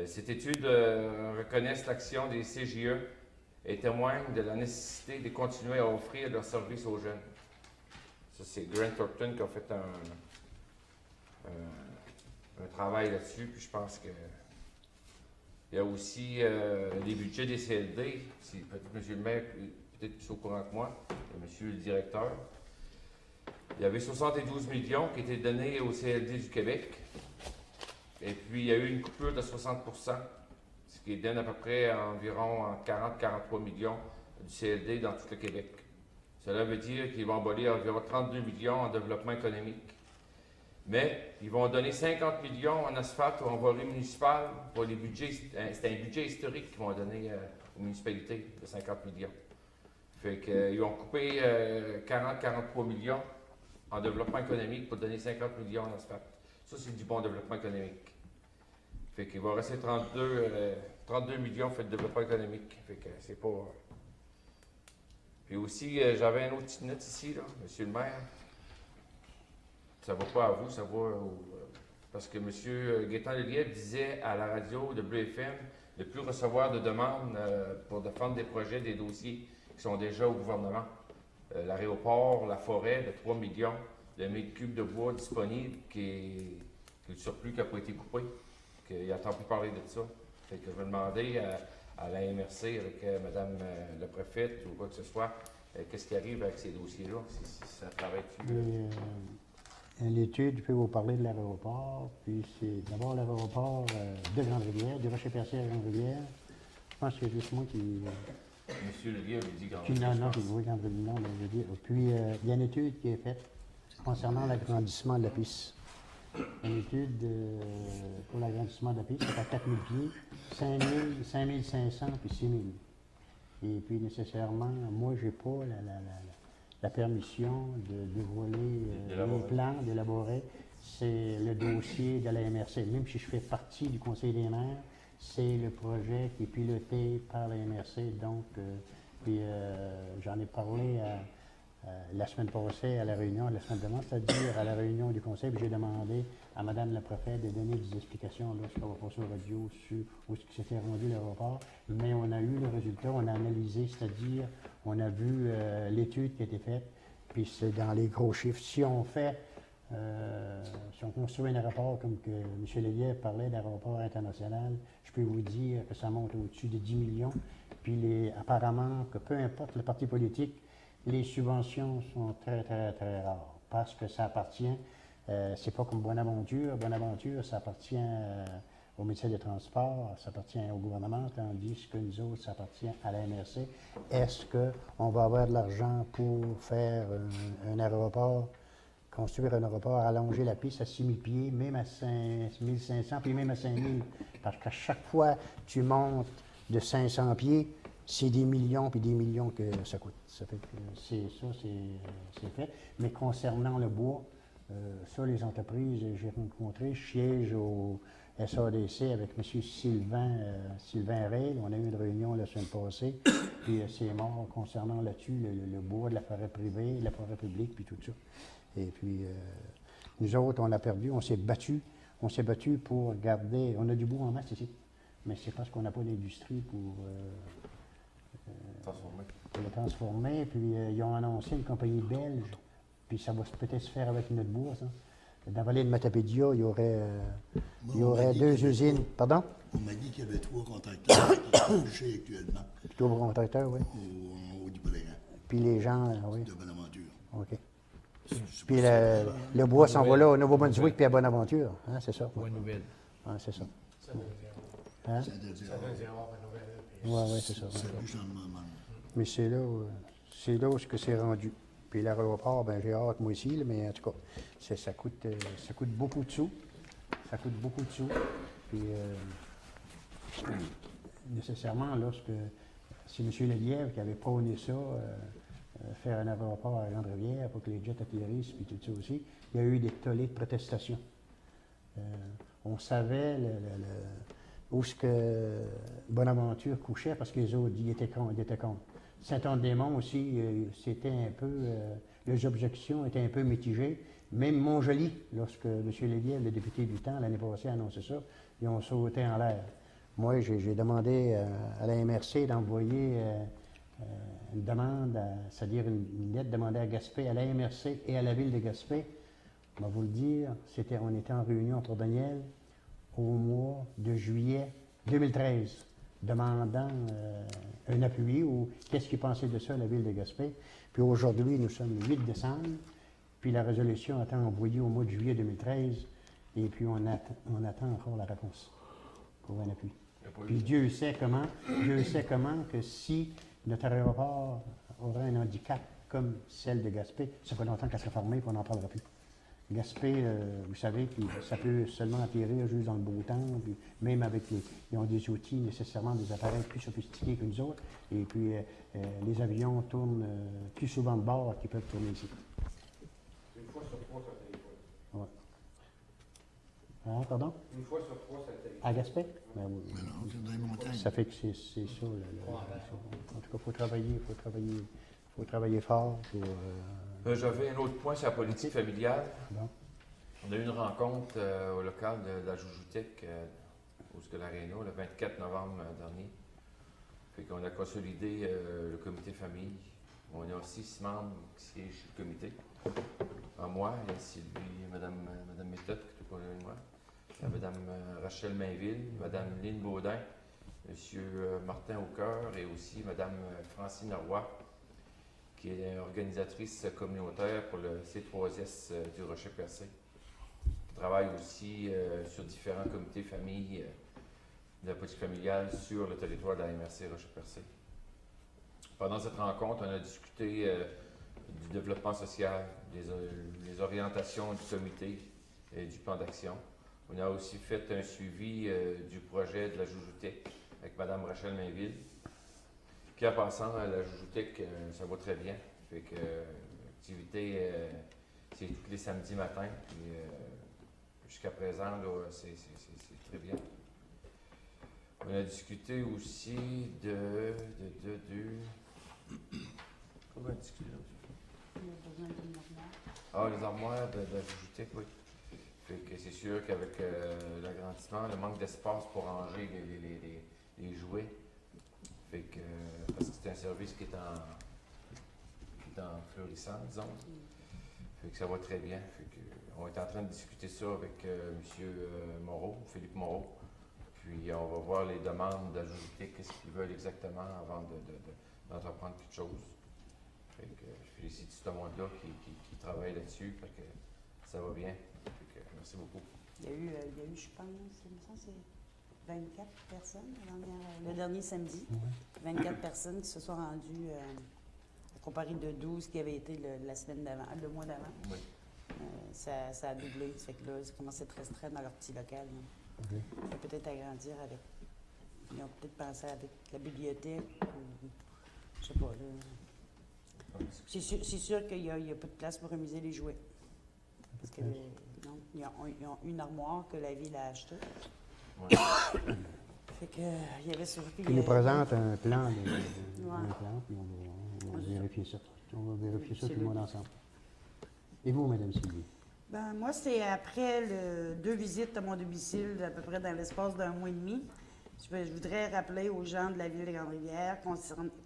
Cette étude reconnaît l'action des CJE et témoigne de la nécessité de continuer à offrir leurs services aux jeunes. Ça, c'est Grant Thornton qui a fait un travail là-dessus, puis je pense que il y a aussi les budgets des CLD, si peut-être M. le maire est peut-être plus au courant que moi, et M. le directeur. Il y avait 72 millions qui étaient donnés au CLD du Québec, et puis il y a eu une coupure de 60 %, ce qui donne à peu près environ 40-43 millions du CLD dans tout le Québec. Cela veut dire qu'ils vont abolir environ 32 millions en développement économique. Mais ils vont donner 50 millions en asphalte ou en voirie municipale pour les budgets. C'est un budget historique qu'ils vont donner aux municipalités de 50 millions. Fait qu'ils ont coupé 40-43 millions en développement économique pour donner 50 millions en asphalte. Ça, c'est du bon développement économique. Fait qu'il va rester 32 millions fait de développement économique. Fait que c'est pas. Puis aussi, j'avais une autre petite note ici, là, M. le maire. Ça ne va pas à vous, ça va parce que M. Gaétan Lelièvre disait à la radio de WFM de ne plus recevoir de demandes pour défendre des projets, des dossiers qui sont déjà au gouvernement. L'aéroport, la forêt de 3 millions, le mètre cube de bois disponible qui est le surplus qui n'a pas été coupé, qu'il n'entend plus parler de ça. Fait que je vais demander à la MRC avec Mme la préfète ou quoi que ce soit, qu'est-ce qui arrive avec ces dossiers-là, si ça travaille-tu? L'étude, je peux vous parler de l'aéroport, puis c'est d'abord l'aéroport de Grande-Rivière, du Rocher-Percé à Grande-Rivière. Je pense que c'est juste moi qui... Monsieur Lelièvre dit Grande-Rivière. Non, oui, Grande-Rivière, non, mais je veux dire. Puis, il y a une étude qui est faite concernant l'agrandissement de la piste. Une étude pour l'agrandissement de la piste, c'est à 4 000 pieds, 5 500 puis 6 000. Et puis, nécessairement, moi, je n'ai pas la permission de dévoiler les plans, d'élaborer. C'est le dossier de la MRC. Même si je fais partie du Conseil des maires, c'est le projet qui est piloté par la MRC. Donc, puis j'en ai parlé la semaine passée à la réunion, la semaine d'avant, c'est-à-dire à la réunion du Conseil, puis j'ai demandé à Mme la préfète de donner des explications lorsqu'on va passer au radio sur où ce qui s'était rendu l'aéroport. Mais on a eu le résultat, on a analysé, c'est-à-dire on a vu l'étude qui a été faite, puis c'est dans les gros chiffres. Si on fait, si on construit un aéroport comme que M. Lelièvre parlait d'aéroport international, je peux vous dire que ça monte au-dessus de 10 millions. Puis apparemment que peu importe le parti politique, les subventions sont très, très, très rares parce que ça appartient, c'est pas comme Bonaventure. Bonaventure, ça appartient au ministère des Transports, ça appartient au gouvernement, tandis que nous autres, ça appartient à la MRC. Est-ce qu'on va avoir de l'argent pour faire un aéroport, construire un aéroport, allonger la piste à 6 000 pieds, même à 5 500, puis même à 5 000? Parce qu'à chaque fois tu montes de 500 pieds, c'est des millions puis des millions que ça coûte. Ça fait que c'est fait. Mais concernant le bois, ça, les entreprises, j'ai rencontré, je siège au SADC avec M. Sylvain Ray. On a eu une réunion la semaine passée, puis c'est mort concernant là-dessus, le bois de la forêt privée, de la forêt publique, puis tout ça. Et puis, nous autres, on l'a perdu, on s'est battu pour garder, on a du bois en masse ici, mais c'est parce qu'on n'a pas d'industrie pour le transformer. Puis ils ont annoncé une compagnie belge, puis ça va peut-être se faire avec notre bois, ça. Dans la vallée de Matapédia, il y aurait 2 usines. Pardon? On m'a dit qu'il y avait 3 contracteurs qui touchaient actuellement 3 contracteurs, oui. au Dipolérant. Puis les gens, oui. De Bonaventure. OK. Puis le bois s'en va là au Nouveau-Brunswick puis à Bonaventure. Hein, c'est ça? Bonne nouvelle. Ah, c'est ça. Hein? Oui, c'est ça. Mais c'est là où c'est rendu. Puis l'aéroport, ben j'ai hâte moi aussi, là, mais en tout cas, ça coûte beaucoup de sous. Ça coûte beaucoup de sous. Puis nécessairement, c'est M. Lelièvre qui avait prôné ça, faire un aéroport à Grande-Rivière pour que les jets atterrissent, puis tout ça aussi, il y a eu des tollés de protestation. On savait où ce que Bonaventure couchait parce que les autres, ils étaient contre. Saint-Anne-des-Monts aussi, c'était un peu, les objections étaient un peu mitigées. Même Montjoli, lorsque M. Léviel, le député du temps, l'année passée, a annoncé ça, ils ont sauté en l'air. Moi, j'ai demandé à la MRC d'envoyer une demande, c'est-à-dire une lettre demandée à Gaspé, à la MRC et à la ville de Gaspé. On va vous le dire, on était en réunion pour Daniel au mois de juillet 2013, demandant un appui ou qu'est-ce qu'ils pensaient de ça, la ville de Gaspé. Puis aujourd'hui, nous sommes le 8 décembre, puis la résolution a été envoyée au mois de juillet 2013, et puis on attend encore la réponse pour un appui. Puis Dieu sait comment que si notre aéroport aurait un handicap comme celle de Gaspé, ça fait longtemps qu'elle serait formée, puis on n'en parlera plus. Gaspé, vous savez, ça peut seulement atterrir juste dans le beau temps, puis même avec ils ont des outils, nécessairement des appareils plus sophistiqués que nous autres, et puis les avions tournent plus souvent de bord qu'ils peuvent tourner ici. Une fois sur trois, ça téléphone. Ouais. Ah, pardon? Une fois sur trois, ça téléphone. À Gaspé? Ben, oui. Mais non, c'est dans les montagnes. Ça fait que c'est ça. En tout cas, il faut travailler fort pour... J'avais un autre point sur la politique familiale. Bon. On a eu une rencontre au local de la Joujoutec, au Scolaréno, le 24 novembre dernier. Fait qu'on a consolidé le comité famille. On a 6 membres qui siègent sur le comité. Moi, il y a Sylvie, Mme Méthode, qui est pas loin de moi. Il y a Mme Rachel Mainville, Mme Lynne Baudin, M. Martin Aucoeur et aussi Mme Francine Roy, qui est organisatrice communautaire pour le C3S du Rocher-Percé. Qui travaille aussi sur différents comités familles de la politique familiale sur le territoire de la MRC Rocher-Percé. Pendant cette rencontre, on a discuté du développement social, les orientations du comité et du plan d'action. On a aussi fait un suivi du projet de la Joujoutec avec Mme Rachel Mainville. Puis en passant, à la Joujoutec, ça va très bien. Fait que l'activité, c'est tous les samedis matins. Puis jusqu'à présent, là, c'est très bien. On a discuté aussi Quoi on a discuté là? Il y a besoin d'une armoire. Ah, les armoires de la Joujoutec, oui. Fait que c'est sûr qu'avec l'agrandissement, le manque d'espace pour ranger les jouets, fait que, parce que c'est un service qui est en florissant, disons. Fait que ça va très bien. Fait que, on est en train de discuter ça avec M. Moreau, Philippe Moreau. Puis on va voir les demandes d'ajouter qu'est-ce qu'ils veulent exactement avant d'entreprendre quelque chose. Fait que, je félicite tout le monde-là qui travaille là-dessus. Fait que ça va bien. Fait que, merci beaucoup. Il y a eu, je pense, c'est 24 personnes le dernier samedi. 24 personnes qui se sont rendues, comparé de 12 qui avaient été la semaine d'avant, le mois d'avant. Oui. Ça a doublé. Ça fait que là, ils commencent à être restreints dans leur petit local. Okay. Ça peut peut-être agrandir avec. Ils ont peut-être pensé avec la bibliothèque ou. Je sais pas. C'est sûr qu'il y a peu de place pour remiser les jouets. Parce que non, ils ont une armoire que la ville a achetée. Ouais. Fait que il y avait surpris. Il nous présente un plan, Ouais. puis on va vérifier ça. On va vérifier ça tout le monde ensemble. Et vous, Mme Sylvie? Ben, moi, c'est après 2 visites à mon domicile, à peu près dans l'espace d'un mois et demi. Je voudrais rappeler aux gens de la ville de Grande-Rivière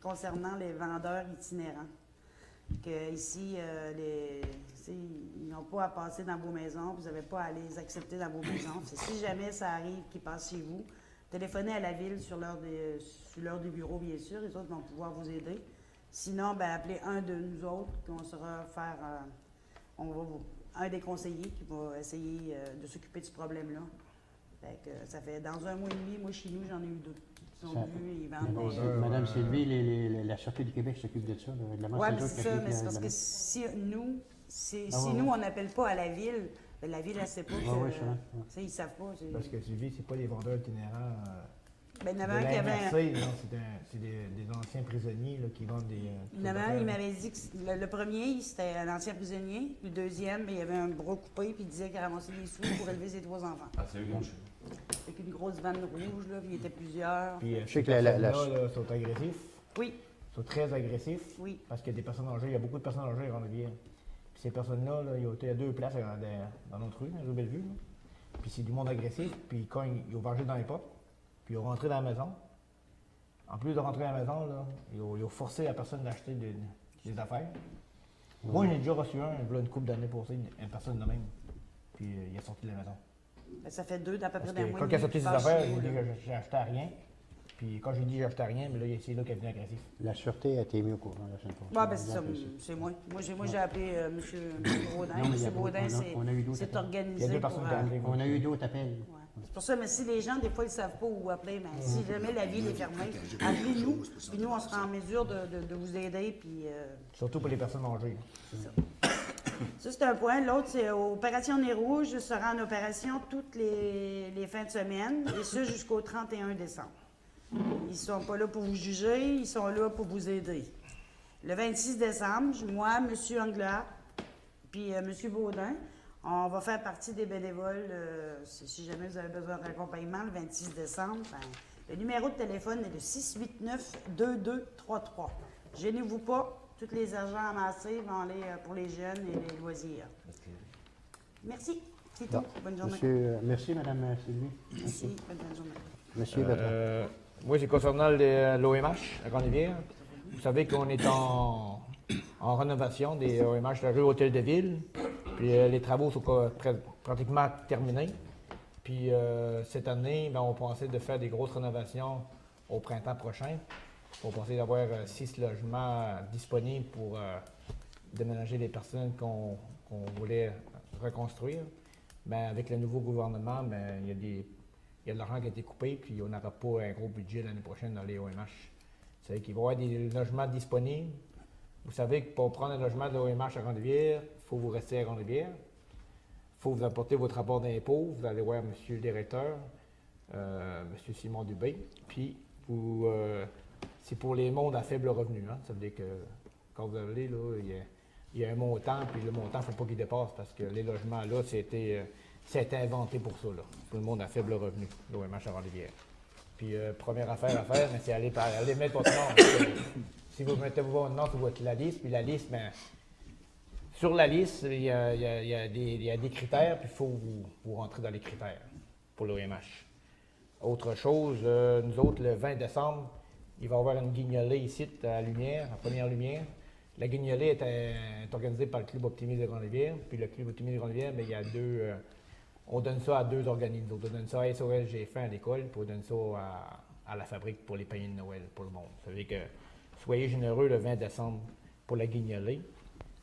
concernant les vendeurs itinérants. Que ici, ils n'ont pas à passer dans vos maisons, vous n'avez pas à les accepter dans vos maisons. Si jamais ça arrive qu'ils passent chez vous, téléphonez à la ville sur l'heure du bureau, bien sûr, les autres vont pouvoir vous aider. Sinon, ben, appelez un de nous autres, qu'on saura faire, un des conseillers qui va essayer de s'occuper de ce problème-là. Fait que ça fait dans un mois et demi, moi chez nous, j'en ai eu 2. Ils sont venus, ils vendent Madame Sylvie, la Sûreté du Québec s'occupe de ça, le règlement. Oui, mais c'est ça, mais c'est parce que si nous, on n'appelle pas à la ville, ben, la ville, elle ne sait pas que. Oui, Ils ne savent pas. Parce que Sylvie, c'est pas des vendeurs itinérants Ben, il y en De avait un qui avait. l'IMRC, là, c'est des anciens prisonniers là, qui vendent des. Il y en avait un, il m'avait dit que le premier, c'était un ancien prisonnier. Le deuxième, ben, il avait un bras coupé, puis il disait qu'il ramassait des sous pour élever ses 3 enfants. Ah, c'est eux qui ont chez Avec une grosse vanne rouge, là, puis il était plusieurs. Puis, Je sais ces que la- personnes-là là, sont agressifs, Oui, sont très agressifs, oui. parce qu'il y a des personnes âgées, il y a beaucoup de personnes âgées à Grande-Rivière. Puis ces personnes-là, là, ils ont été à 2 places dans notre rue, rue Bellevue. Là. Puis c'est du monde agressif, puis quand ils ont vargé dans les portes, puis ils ont rentré dans la maison. En plus de rentrer dans la maison, là, ils ont forcé la personne d'acheter des affaires. Moi, j'ai déjà reçu une couple d'années passées, une personne de même. Puis il est sorti de la maison. Ben, ça fait 2 d'à peu près Parce d'un que mois. quand et il a demi sorti ses qu'il passe affaires, chez il nous, m'a dit là. que j'achetais rien. Puis quand j'ai dit que j'achetais rien, mais là, c'est là qu'elle est venue agressif. La sûreté a été mise au courant la semaine prochaine. Ouais, ben c'est ça, c'est moi. Moi, j'ai appelé M. Baudin. Non, mais il y a M. Baudin on a eu d'autres s'est appels. Il y a organisé 2 pour... personnes qui ont appelé. On a eu d'autres appels. Ouais. C'est pour ça, mais si les gens, des fois, ils ne savent pas où appeler, mais si jamais la ville est fermée, appelez-nous, puis nous, on sera en mesure de vous aider, puis... Surtout pour les personnes âgées. Ça, c'est un point. L'autre, c'est Opération Nez Rouge sera en opération toutes les fins de semaine, et ce jusqu'au 31 décembre. Ils ne sont pas là pour vous juger, ils sont là pour vous aider. Le 26 décembre, moi, M. Anglard, puis M. Baudin, on va faire partie des bénévoles. Si jamais vous avez besoin d'accompagnement, le 26 décembre, ben, le numéro de téléphone est le 689-2233. Gênez-vous pas, tous les argents amassés vont aller pour les jeunes et les loisirs. Merci. C'est tout. Bonne journée. Merci, Mme Sylvie. Merci. Bonne journée. Monsieur Bertrand. Moi, c'est concernant l'OMH à Grande-Rivière. Vous savez qu'on est en rénovation des OMH de la rue Hôtel de Ville. Puis les travaux sont pratiquement terminés. Puis cette année, ben, on pensait de faire des grosses rénovations au printemps prochain. On pensait d'avoir 6 logements disponibles pour déménager les personnes qu'on voulait reconstruire. Mais avec le nouveau gouvernement, ben, il y a de l'argent qui a été coupé, puis on n'aura pas un gros budget l'année prochaine dans les OMH. Vous savez qu'il va y avoir des logements disponibles. Vous savez que pour prendre un logement de l'OMH à Grande-Rivière, il faut vous rester à Grande-Rivière. Il faut vous apporter votre rapport d'impôt. Vous allez voir M. le directeur, M. Simon Dubé. Puis, c'est pour les mondes à faible revenu. Hein. Ça veut dire que quand vous allez, là, il y a un montant, puis le montant, il ne faut pas qu'il dépasse parce que les logements, là, c'était inventé pour ça, là, pour le monde à faible revenu, l'OMH à Grande-Rivière. Puis, première affaire à faire, c'est aller mettre votre nom. Parce que si vous mettez votre nom sur la liste, puis la liste, ben, sur la liste, il y a des critères, puis il faut vous rentrer dans les critères pour l'OMH. Autre chose, nous autres, le 20 décembre, il va y avoir une guignolée ici à Lumière, en première lumière. La guignolée est organisée par le Club optimiste de Grande-Rivière. Puis le Club optimiste de Grande-Rivière, il y a on donne ça à 2 organismes. On donne ça à SOS G-Fin à l'école, puis on donne ça à la fabrique pour les paniers de Noël pour le monde. Ça veut dire que soyez généreux le 20 décembre pour la guignolée.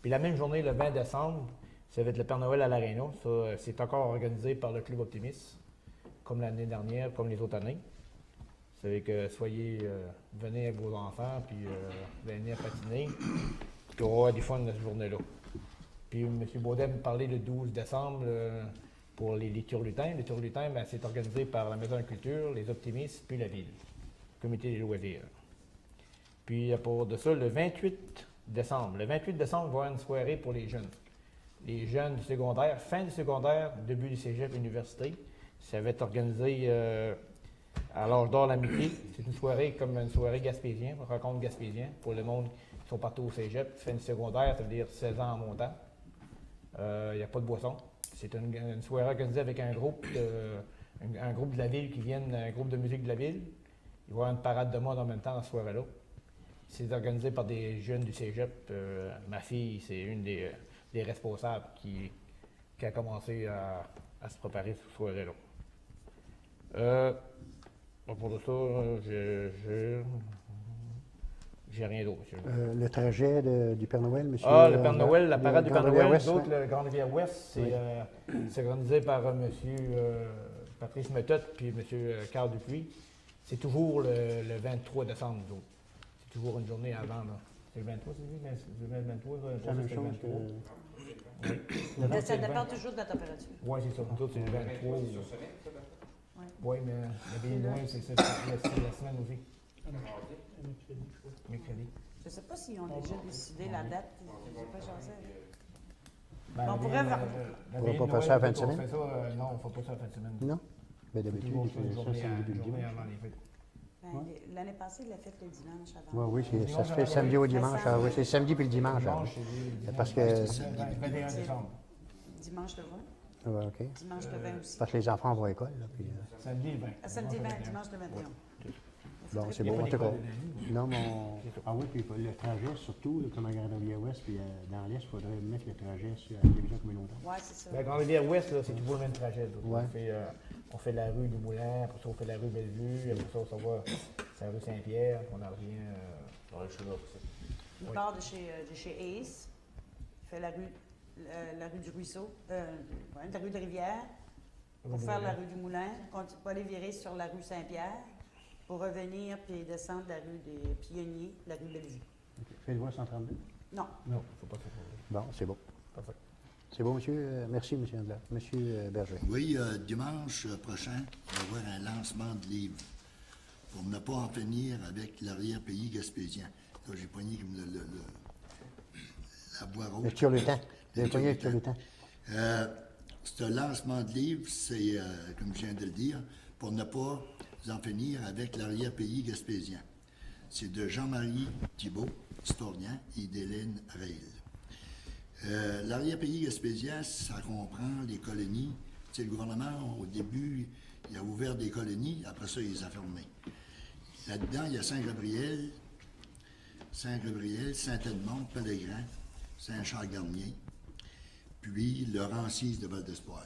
Puis la même journée, le 20 décembre, ça va être le Père Noël à l'Aréna. Ça, c'est encore organisé par le Club optimiste, comme l'année dernière, comme les autres années. Ça veut dire que venez avec vos enfants, puis venez à patiner. Puis on va avoir du fun cette journée-là. Puis M. Baudin me parlait le 12 décembre pour les turlutins. Les turlutins, ben, c'est organisé par la Maison de la Culture, les optimistes, puis la ville, le comité des loisirs. Puis pour de ça, le 28 décembre. Le 28 décembre, il va y avoir une soirée pour les jeunes. Les jeunes du secondaire, fin du secondaire, début du cégep, université. Ça va être organisé à l'âge d'or l'amitié. C'est une soirée comme une soirée gaspésien, une rencontre gaspésien pour le monde qui sont partis au cégep. Fin du secondaire, ça veut dire 16 ans en montant. Il n'y a pas de boisson. C'est une soirée organisée avec un groupe de la ville qui viennent, un groupe de musique de la ville. Il va y avoir une parade de mode en même temps dans cette soirée-là. C'est organisé par des jeunes du cégep. Ma fille, c'est une des responsables qui a commencé à se préparer cette soirée-là. Pour ça, j'ai rien d'autre, monsieur. Le trajet du Père Noël, monsieur? Le Père Noël, la parade du Père Noël, nous autres, le Grande-Rivière-Ouest, c'est organisé par monsieur Patrice Méthode puis monsieur Carl Dupuis. C'est toujours le 23 décembre, nous autres. C'est toujours une journée avant, là. C'est le 23, c'est le 23, C'est la même chose que... Ça dépend toujours de la température. Oui, c'est ça. Nous autres, c'est le 23. Oui, mais la ville loin, c'est ça, c'est la semaine aussi. Mercredi. Je ne sais pas s'ils ont déjà décidé la date. Je n'ai pas jasé. Ben, On pourrait voir. la On va ville pas de faire ça à la fin Noël, de on semaine? fait ça, non, on ne fait pas ça à la fin de semaine. Non? Ben, d'habitude, Toujours ça, une journée c'est le début du journée dimanche. avant les fêtes. Ben, l'année passée, il l'a fait le dimanche avant. Oui, oui, ça Dimanche se fait avant samedi Noël. au dimanche. Ah, oui, c'est samedi puis le dimanche. Dimanche, c'est le dimanche. Parce que- Ouais, c'est le 21 décembre. Dimanche le 20. Oui, OK. Dimanche le 20 aussi. Parce que les enfants vont à l'école. Là, puis, Samedi le 20. Ah, samedi 20, Dimanche le 21. dimanche le 21. bon, c'est Il y a bon. pas En tout cas, d'école de la nuit. non, mon... Ah oui, puis le trajet, surtout, là, comme à Grande-Rivière-Ouest, puis dans l'Est, il faudrait mettre le trajet sur la télévision communautaire. Oui, c'est ça. La Grande-Rivière-Ouest, là, c'est toujours le même trajet. là. Ouais. On fait la rue du Moulin, après ça, on fait la rue Bellevue, après ça, on va sur la rue Saint-Pierre, puis on en revient Dans les cheveux aussi. Il part de chez Ace, il fait la rue du Ruisseau, la rue de Rivière, pour faire la rue du Moulin, pour aller virer sur la rue Saint-Pierre, pour revenir puis descendre la rue des Pionniers, la rue Bellevue. OK. Faites voir 132. Non, Non, il ne faut pas faire ça. Bon, c'est bon. Parfait. C'est bon, monsieur? Merci, monsieur Andela. Monsieur Berger. Oui, dimanche prochain, il va y avoir un lancement de livre pour ne pas en finir avec l'arrière-pays gaspésien. Là, j'ai poigné comme la boire Le haute. Turlutin. Le poignet de Turlutin. Ce lancement de livre, c'est, comme je viens de le dire, pour ne pas en finir avec l'arrière-pays gaspésien. C'est de Jean-Marie Thibault, historien, et d'Hélène Reil. L'arrière-pays gaspésien, ça comprend les colonies. Tu sais, le gouvernement, au début, il a ouvert des colonies, après ça, il les a fermées. Là-dedans, il y a Saint-Gabriel, Saint-Edmond, Pellegrin, Saint-Charles-Garnier, puis le Rancise de Val-d'Espoir.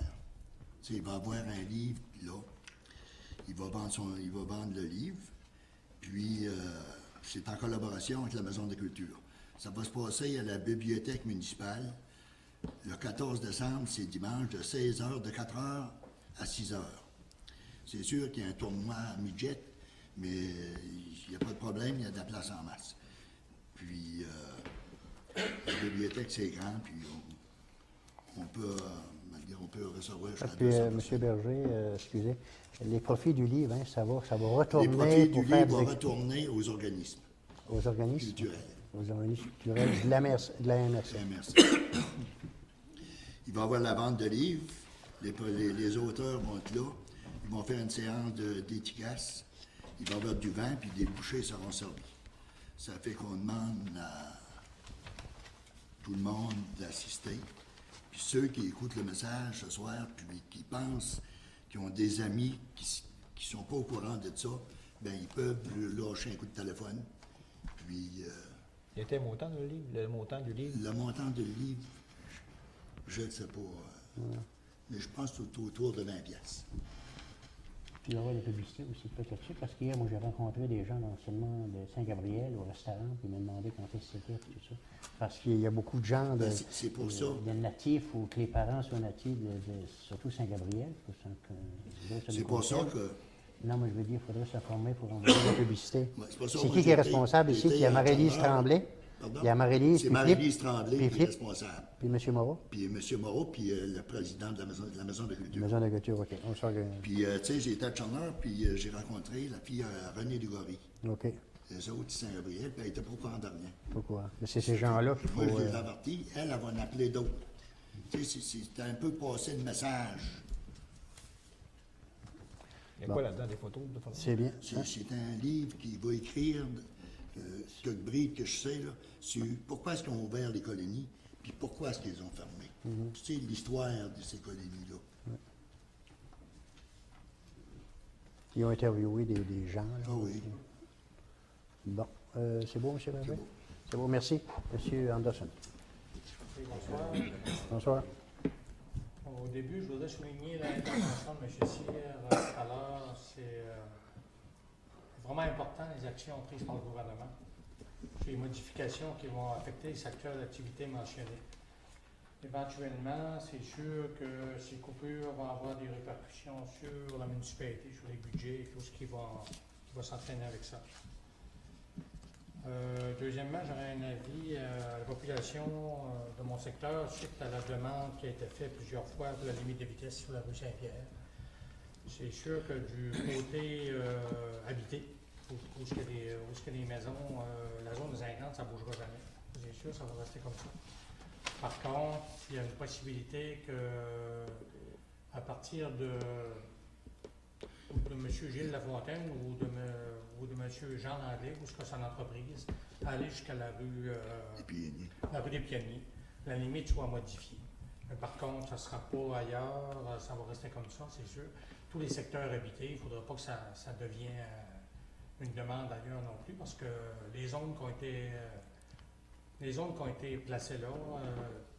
Tu sais, il va avoir un livre, puis là, il va vendre le livre, puis c'est en collaboration avec la Maison de Culture. Ça va se passer à la bibliothèque municipale le 14 décembre, c'est dimanche, de 16h, de 4h à 6h. C'est sûr qu'il y a un tournoi à midget, mais il n'y a pas de problème, il y a de la place en masse. Puis, la bibliothèque, c'est grand, puis on peut recevoir Ah, jusqu'à puis, 200 monsieur Berger, excusez, les profits du livre, hein, ça va Les retourner profits pour du faire livre vont des- retourner aux organismes aux organismes, culturels. aux organismes culturels de la MRC. Merci. Il va y avoir la vente de livres. Les auteurs vont être là. Ils vont faire une séance d'étiquettes. Il va y avoir du vin, puis des bouchées seront servis. Ça fait qu'on demande à tout le monde d'assister. Puis ceux qui écoutent le message ce soir, puis qui pensent qu'ils ont des amis qui ne sont pas au courant de ça, bien, ils peuvent leur lâcher un coup de téléphone. Puis Il était le montant du livre? Le montant du livre? le montant du livre, je ne sais pas. Mais je pense que c'est autour de 20 pièces. Puis il y aura des publicités aussi faites là-dessus, parce qu'hier, moi, j'ai rencontré des gens seulement de Saint-Gabriel au restaurant, puis ils me demandaient quand est-ce que c'était, puis tout ça. Parce qu'il y a beaucoup de gens Ben, c'est pour ça. de natifs, ou que les parents soient natifs, surtout Saint-Gabriel. C'est pour ça que. Non, mais je veux dire, il faudrait s'informer pour envoyer la publicité. Ouais, c'est pour ça C'est qu'on qui est était- responsable ici? Il y a était Marie-Lise entraîneur. Tremblay. Pardon? Il y a Marie-Lise, C'est puis Marie-Lise Flip, Tremblay puis qui est Flip. responsable. Puis M. Moreau, Puis M. Moreau, puis le président de la Maison de Culture. Maison de Culture, OK. On s'organise. Puis, tu sais, j'ai été à Turner, puis j'ai rencontré la fille Renée Dugory. OK. Les autres, Saint-Gabriel, puis elle était pas au courant de rien. Pourquoi? Mais c'est ces gens-là qu'il faut... Moi, je l'ai averti, elle va en appeler d'autres. Tu sais, c'est un peu passer le message. Il y a quoi là-dedans? Des photos? De photos? C'est bien. C'est un livre qui va écrire, quelques brides que je sais, là, sur pourquoi est-ce qu'ils ont ouvert les colonies, puis pourquoi est-ce qu'ils ont fermé. Tu sais, l'histoire de ces colonies-là. Ils ont interviewé des gens. Là. Ah oui. Bon. C'est beau, M. Berger? C'est beau. C'est beau, merci. M. Anderson. Bonsoir. Bonsoir. Au début, je voudrais souligner l'intervention de M. Cyr tout à l'heure. C'est vraiment important, les actions prises par le gouvernement. Les modifications qui vont affecter les secteurs d'activité mentionnés. Éventuellement, c'est sûr que ces coupures vont avoir des répercussions sur la municipalité, sur les budgets et tout ce qui va s'entraîner avec ça. Deuxièmement, j'aurais un avis à la population de mon secteur suite à la demande qui a été faite plusieurs fois pour la limite de vitesse sur la rue Saint-Pierre. C'est sûr que du côté habité, où est-ce qu'il y a des maisons, la zone des 50, ça ne bougera jamais. C'est sûr, ça va rester comme ça. Par contre, il y a une possibilité que, à partir de M. Gilles Lafontaine ou de M. Jean Langlais, ou ce que son entreprise, aller jusqu'à la rue des Pionniers, la limite soit modifiée. Mais par contre, ça ne sera pas ailleurs, ça va rester comme ça, c'est sûr. Tous les secteurs habités, il ne faudra pas que ça devienne une demande ailleurs non plus, parce que les zones qui ont été placées là,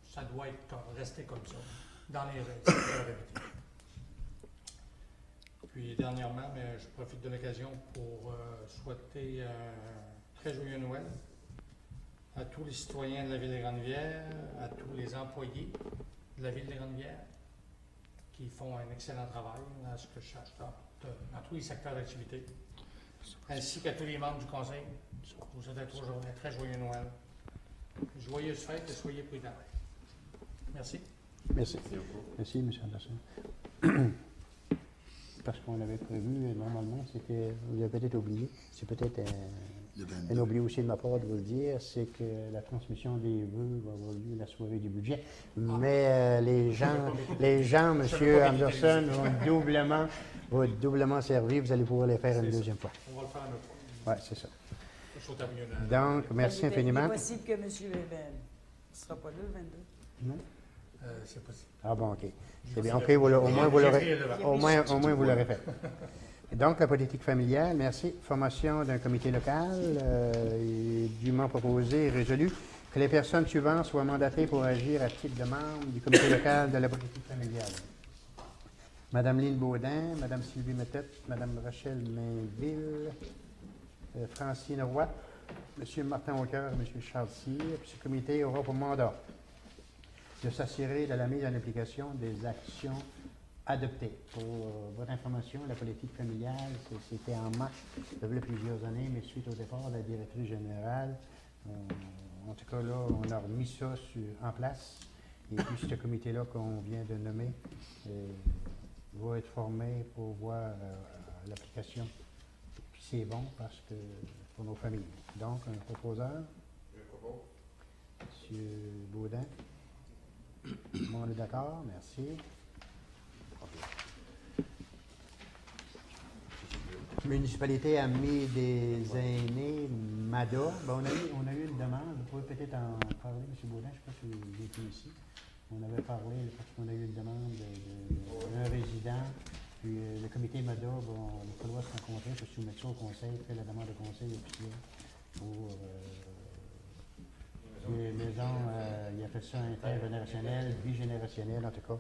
ça doit rester comme ça, dans les secteurs habités. Puis dernièrement, je profite de l'occasion pour souhaiter un très joyeux Noël à tous les citoyens de la Ville des Grandes-Rivières, à tous les employés de la Ville des Grandes-Rivières qui font un excellent travail dans ce que je cherche dans tous les secteurs d'activité, ainsi qu'à tous les membres du Conseil. Je vous souhaite un très joyeux Noël. Joyeuses fêtes et soyez prudents. Merci. Merci. Merci, M. Anderson. Parce qu'on avait prévu, normalement, c'était, vous avez peut-être oublié, c'est peut-être un oubli aussi de ma part de vous le dire, c'est que la transmission des vœux va avoir lieu la soirée du budget. Mais les gens, M. Anderson, vont être doublement servis. Vous allez pouvoir les faire une deuxième fois. On va le faire une autre fois. Oui, c'est ça. Donc, merci infiniment. C'est possible que M. Weber ne sera pas là le 22. Non? C'est possible. Ah bon, OK. C'est bien. OK, au moins vous l'aurez fait. Donc, la politique familiale, merci. Formation d'un comité local, dûment proposé et résolu que les personnes suivantes soient mandatées pour agir à titre de membre du comité local de la politique familiale. Mme Lynne Baudin, Mme Sylvie Méthette, Mme Rachel Mainville, Francine Roy, M. Martin Aucoeur, M. Charles Cyr. Puis ce comité aura pour mandat de s'assurer de la mise en application des actions adoptées. Pour votre information, la politique familiale, c'était en marche depuis plusieurs années, mais suite au départ de la directrice générale, en tout cas là, on a remis ça en place. Et puis ce comité-là qu'on vient de nommer va être formé pour voir l'application. Puis c'est bon parce que pour nos familles. Donc, un proposeur. Je propose. M. Baudin. On est d'accord, merci. Municipalité Amis des Aînés, MADA. Ben, on a eu une demande, vous pouvez peut-être en parler, M. Baudin, je ne sais pas si vous étiez ici. On avait parlé parce qu'on a eu une demande d'un résident. Puis le comité MADA, il va falloir se rencontrer pour soumettre ça au conseil, faire la demande de conseil officiel pour les maisons, il appelle ça intergénérationnel, bigénérationnel, en tout cas.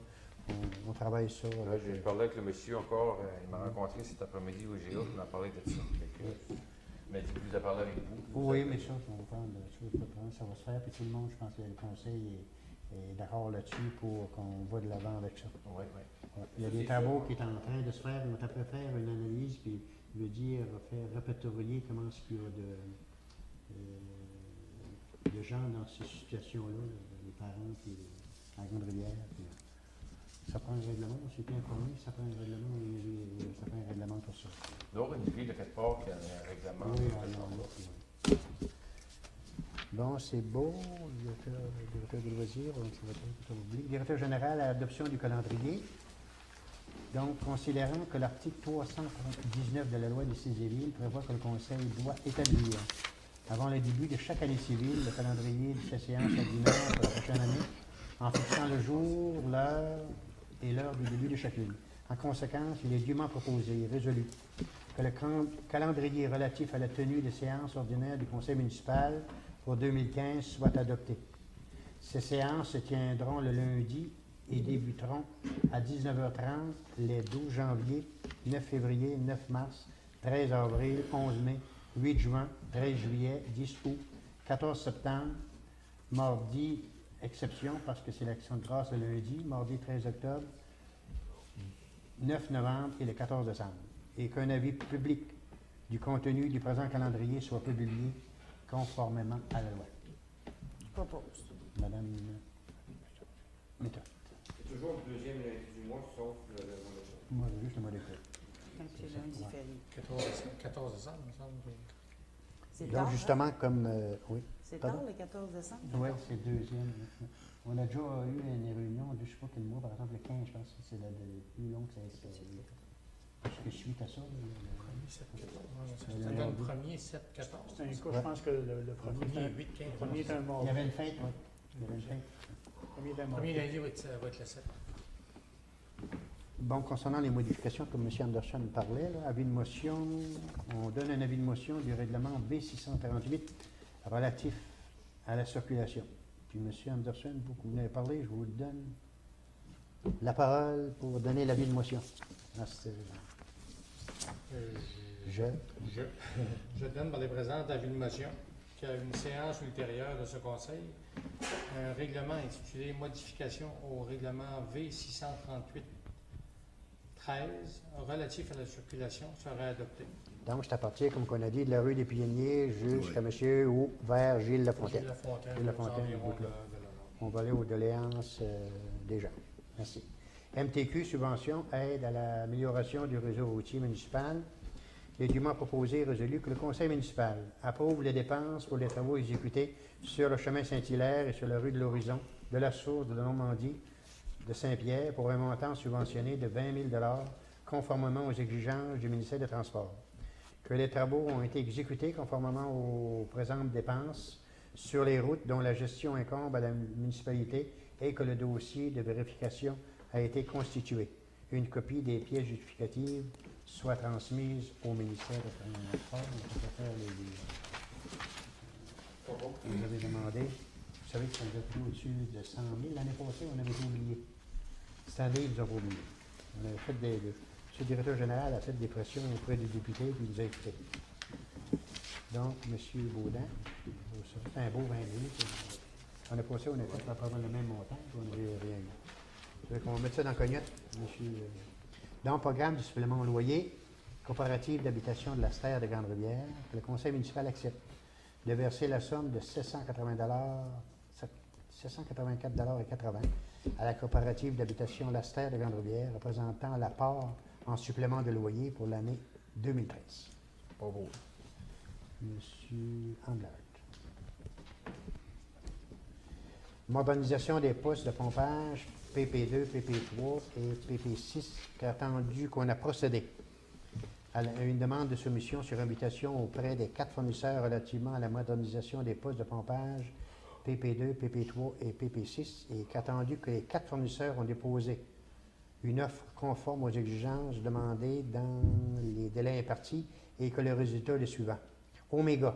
On travaille sur. Là, j'ai parlé avec le monsieur encore, il m'a rencontré cet après-midi au GA, il m'a parlé de ça. Il m'a dit que vous avez parlé avec vous. Oui, mais ça, ça va se faire, puis tout le monde, je pense que le conseil est d'accord là-dessus pour qu'on va de l'avant avec ça. Oui, oui. Ouais. Il y a des travaux qui sont en train de se faire, on va après faire une analyse, puis veut dire faire répertorier comment est-ce qu'il y a de gens dans ces situations-là, les parents, puis la Grande-Rivière. Ça prend un règlement, on s'est informé, ça prend un règlement pour ça. L'autre, une fille de quelque part qui a un règlement. Oui, bon, c'est beau. Directeur de loisirs, directeur général à l'adoption du calendrier. Donc, considérant que l'article 319 de la loi des Civils prévoit que le Conseil doit établir, avant le début de chaque année civile, le calendrier de sa séance ordinaire pour la prochaine année, en fixant le jour, l'heure et l'heure du début de chacune. En conséquence, il est dûment proposé et résolu que le calendrier relatif à la tenue des séances ordinaires du Conseil municipal pour 2015 soit adopté. Ces séances se tiendront le lundi et débuteront à 19h30 les 12 janvier, 9 février, 9 mars, 13 avril, 11 mai, 8 juin, 13 juillet, 10 août, 14 septembre, mardi, exception parce que c'est l'action de grâce le lundi, mardi 13 octobre, 9 novembre et le 14 décembre. Et qu'un avis public du contenu du présent calendrier soit publié conformément à la loi. Je propose. Madame Méthode. C'est toujours le deuxième lundi du mois, sauf le mois de juin. Moi, juste le mois d'été. 14 décembre, il me semble. C'est Donc, tard, hein? justement, comme. Oui. C'est Pardon? tard, le 14 décembre? Oui, c'est le deuxième. On a déjà eu une réunion de je ne sais pas quel mois, par exemple le 15, je pense que c'est la plus longue que ça a été. Parce que suite à ça, Ça donne 1er, 7, 14. C'est un cas, je pense que le premier, 8, 15. le premier est un il mort. y avait une fête, oui. Il y avait une fête. Le premier est un Le mort. premier lundi va être le 7. Bon, concernant les modifications, comme M. Anderson parlait, là, avis de motion, on donne un avis de motion du règlement B648 relatif à la circulation. Puis M. Anderson, vous qui venez de parler, je vous donne la parole pour donner l'avis de motion. Ah, Je donne par les présentes avis de motion qu'à une séance ultérieure de ce Conseil, un règlement intitulé Modification au règlement V638-13 relatif à la circulation serait adopté. Donc, c'est à partir, comme on a dit, de la rue des Pionniers jusqu'à M. ou vers Gilles Lafontaine. Gilles Lafontaine, Gilles Lafontaine, aux environs donc, de là. la On va aller aux doléances des gens. Merci. MTQ, subvention, aide à l'amélioration du réseau routier municipal. Il est dûment proposé et résolu que le conseil municipal approuve les dépenses pour les travaux exécutés sur le chemin Saint-Hilaire et sur la rue de l'Horizon, de la source de Normandie, de Saint-Pierre, pour un montant subventionné de 20 000 conformément aux exigences du ministère des Transports. Que les travaux ont été exécutés conformément aux présentes dépenses sur les routes dont la gestion incombe à la municipalité et que le dossier de vérification a été constitué. Une copie des pièces justificatives soit transmise au ministère des Transports. Vous avez demandé, vous savez que ça nous a pris au-dessus de 100 000. L'année passée, on avait oublié. Cette année, ils nous ont oublié. On avait fait le directeur général a fait des pressions auprès des députés et il nous a écoutés. Donc, M. Baudin, c'est un beau 20 000. On a passé, on a fait probablement le même montant, puis on n'avait rien eu. Donc, on va mettre ça dans la cognotte, monsieur. Dans le programme du supplément au loyer, coopérative d'habitation de la Serre de Grande-Rivière, le conseil municipal accepte de verser la somme de 784,80 à la coopérative d'habitation La Serre de Grande-Rivière, représentant la part en supplément de loyer pour l'année 2013. Pas beau. Monsieur Andlard. Modernisation des postes de pompage PP2, PP3 et PP6, attendu qu'on a procédé à une demande de soumission sur invitation auprès des 4 fournisseurs relativement à la modernisation des postes de pompage PP2, PP3 et PP6 et qu'attendu que les 4 fournisseurs ont déposé une offre conforme aux exigences demandées dans les délais impartis et que le résultat est le suivant. Omega,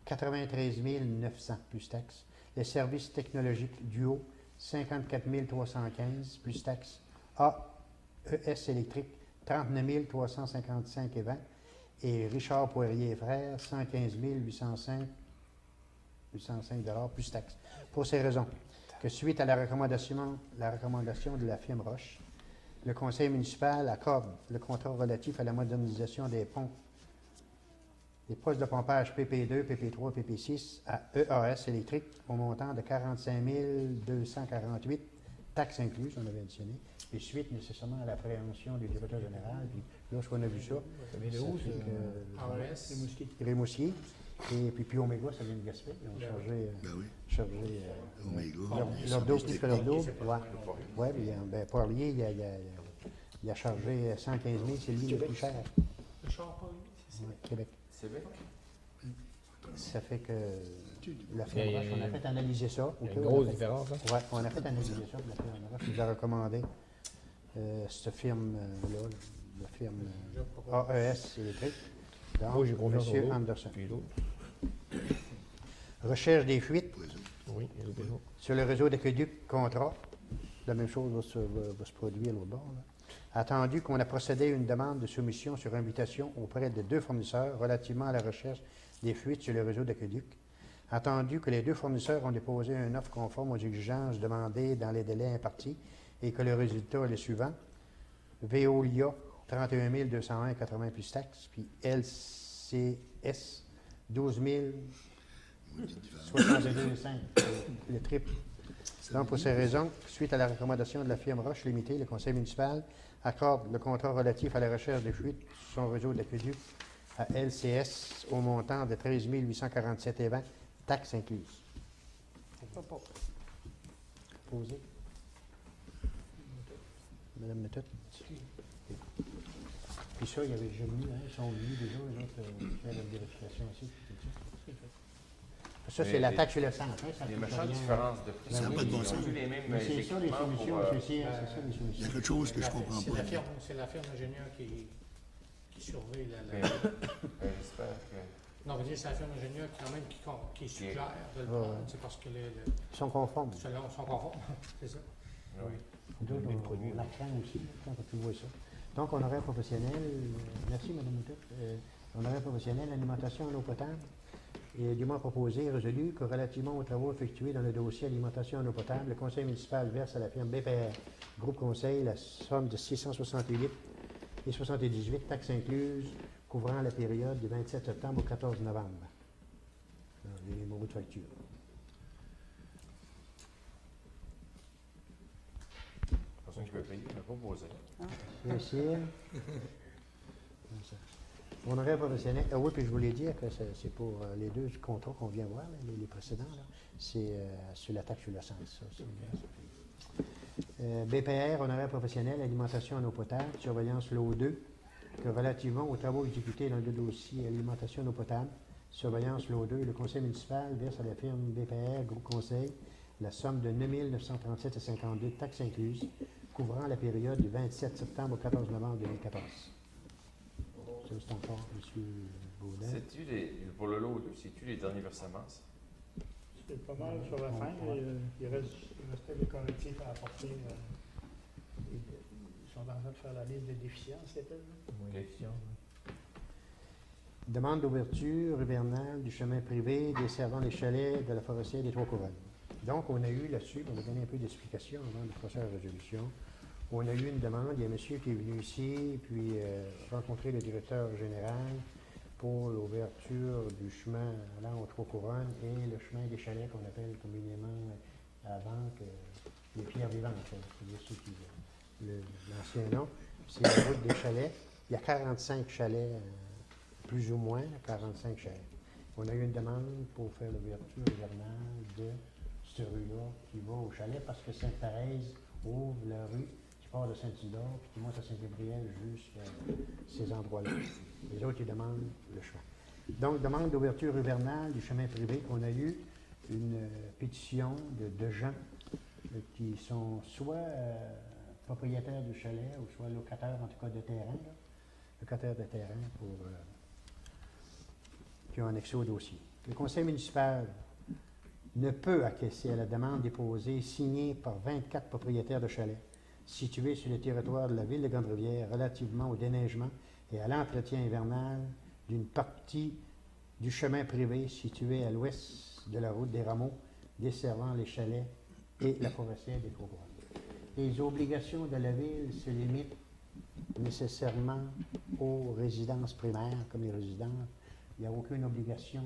93 900 plus taxes. Les services technologiques Duo, 54 315 plus taxes. AES électrique, 39 355,20 et Richard Poirier et Frères, 115 805 plus taxes. Pour ces raisons, que suite à la recommandation de la firme Roche, le conseil municipal accorde le contrat relatif à la modernisation des ponts, des postes de pompage PP2, PP3, PP6 à EAS électrique au montant de 45 248, taxes incluses, on avait additionné, et suite nécessairement à l'appréhension du directeur général. Puis lorsqu'on a vu ça, Ça vient de où, ça? AES. Rimouski, et puis Omega, ça vient de Gaspé. Ils ont chargé leur double, plus que leur double. Oui, puis Poirier, il a chargé 115 000, c'est lui le plus cher. Richard Poirier, c'est ça? Oui, Québec. C'est bien. Ça fait que la firme Roche, on a fait analyser ça. Il y a une grosse différence. Hein? Oui, on a fait analyser ça. La firme Roche nous a recommandé cette firme-là, la firme AES électrique. Moi, j'ai confiance en M. l'autre. Anderson. Puis l'autre. Recherche des fuites Oui, il y a l'autre. sur le réseau d'aqueduc contrat. La même chose va se produire à l'autre bord. Là. Attendu qu'on a procédé à une demande de soumission sur invitation auprès de 2 fournisseurs relativement à la recherche des fuites sur le réseau d'aqueduc. Attendu que les 2 fournisseurs ont déposé une offre conforme aux exigences demandées dans les délais impartis et que le résultat est le suivant. Veolia, 31 201,80 plus taxes, puis LCS, 12 062,5, le triple. Donc, pour ces raisons, suite à la recommandation de la firme Roche Limitée, le conseil municipal accorde le contrat relatif à la recherche des fuites sur son réseau d'aqueduc à LCS au montant de 13 847,20 taxes incluses. Posé. Madame Méthode. Puis ça, il y avait déjà mis, hein, ils sont venus déjà, les autres, faire la vérification aussi. Ça, c'est la taxe sur le sang. Hein, les méchantes différences de prix. Ça n'a pas de bon sens. Ils ont eu les mêmes Mais c'est ça, les équipements soumissions, pour, monsieur Cyr, c'est ça, les Il y a soumissions. quelque chose que je comprends pas. C'est la firme d'ingénieur qui surveille mais, j'espère que... Non, je veux dire, c'est la firme d'ingénieur quand même qui suggère de le Ouais, prendre. ouais. C'est parce que Ils sont conformes. selon son conforme. C'est ça. Oui. D'autres, on la craint aussi, quand tu vois ça. Donc, on aurait professionnel, merci Mme Moutet, on aurait professionnel, alimentation en eau potable, et du moins proposé et résolu que relativement aux travaux effectués dans le dossier alimentation en eau potable, le conseil municipal verse à la firme BPR Groupe Conseil la somme de 668,78 taxes incluses, couvrant la période du 27 septembre au 14 novembre. Les numéros de facture. Personne qui veut payer, on n'a pas posé. Merci. On aurait professionnel. Ah oui, puis je voulais dire que c'est pour les deux contrats qu'on vient voir, là, les précédents, là, c'est sur la taxe sur le sens. Ça, c'est BPR, honoraire professionnel, alimentation en eau potable, surveillance l'eau 2, que relativement aux travaux exécutés dans le dossier alimentation en eau potable, surveillance l'eau 2, le conseil municipal verse à la firme BPR Groupe Conseil la somme de 9 937,52 taxes incluses, couvrant la période du 27 septembre au 14 novembre 2014. Ça, c'est encore M. Baudin. C'est-tu pour le lot, c'est-tu les derniers versements, ça? C'est pas mal sur la fin. Il restait des correctifs à apporter. Ils sont en train de faire la liste des déficiences, c'était. Demande d'ouverture hivernale du chemin privé desservant les chalets de la forestière des Trois-Couronnes. Donc, on a eu là-dessus, on va donner un peu d'explication avant de passer à la résolution. On a eu une demande, il y a un monsieur qui est venu ici, puis rencontrer le directeur général pour l'ouverture du chemin allant aux Trois-Couronnes et le chemin des chalets qu'on appelle communément avant que les pierres vivantes. C'est ceux qui l'ancien nom. C'est la route des chalets. Il y a 45 chalets, plus ou moins, 45 chalets. On a eu une demande pour faire l'ouverture hivernale de cette rue-là qui va au chalet parce que Sainte-Thérèse ouvre la rue qui part de Saint-Isidore puis qui monte à Saint-Gabriel jusqu'à ces endroits-là. Les autres, ils demandent le chemin. Donc, demande d'ouverture hivernale du chemin privé. On a eu une pétition de gens qui sont soit propriétaires du chalet ou soit locataires, en tout cas, de terrain. Là. Locataires de terrain qui ont annexé au dossier. Le conseil municipal ne peut acquiescer à la demande déposée signée par 24 propriétaires de chalets situés sur le territoire de la ville de Grande-Rivière relativement au déneigement et à l'entretien hivernal d'une partie du chemin privé situé à l'ouest de la route des Rameaux desservant les chalets et la forestière des Trois-Couronnes. Les obligations de la ville se limitent nécessairement aux résidences primaires comme les résidences. Il n'y a aucune obligation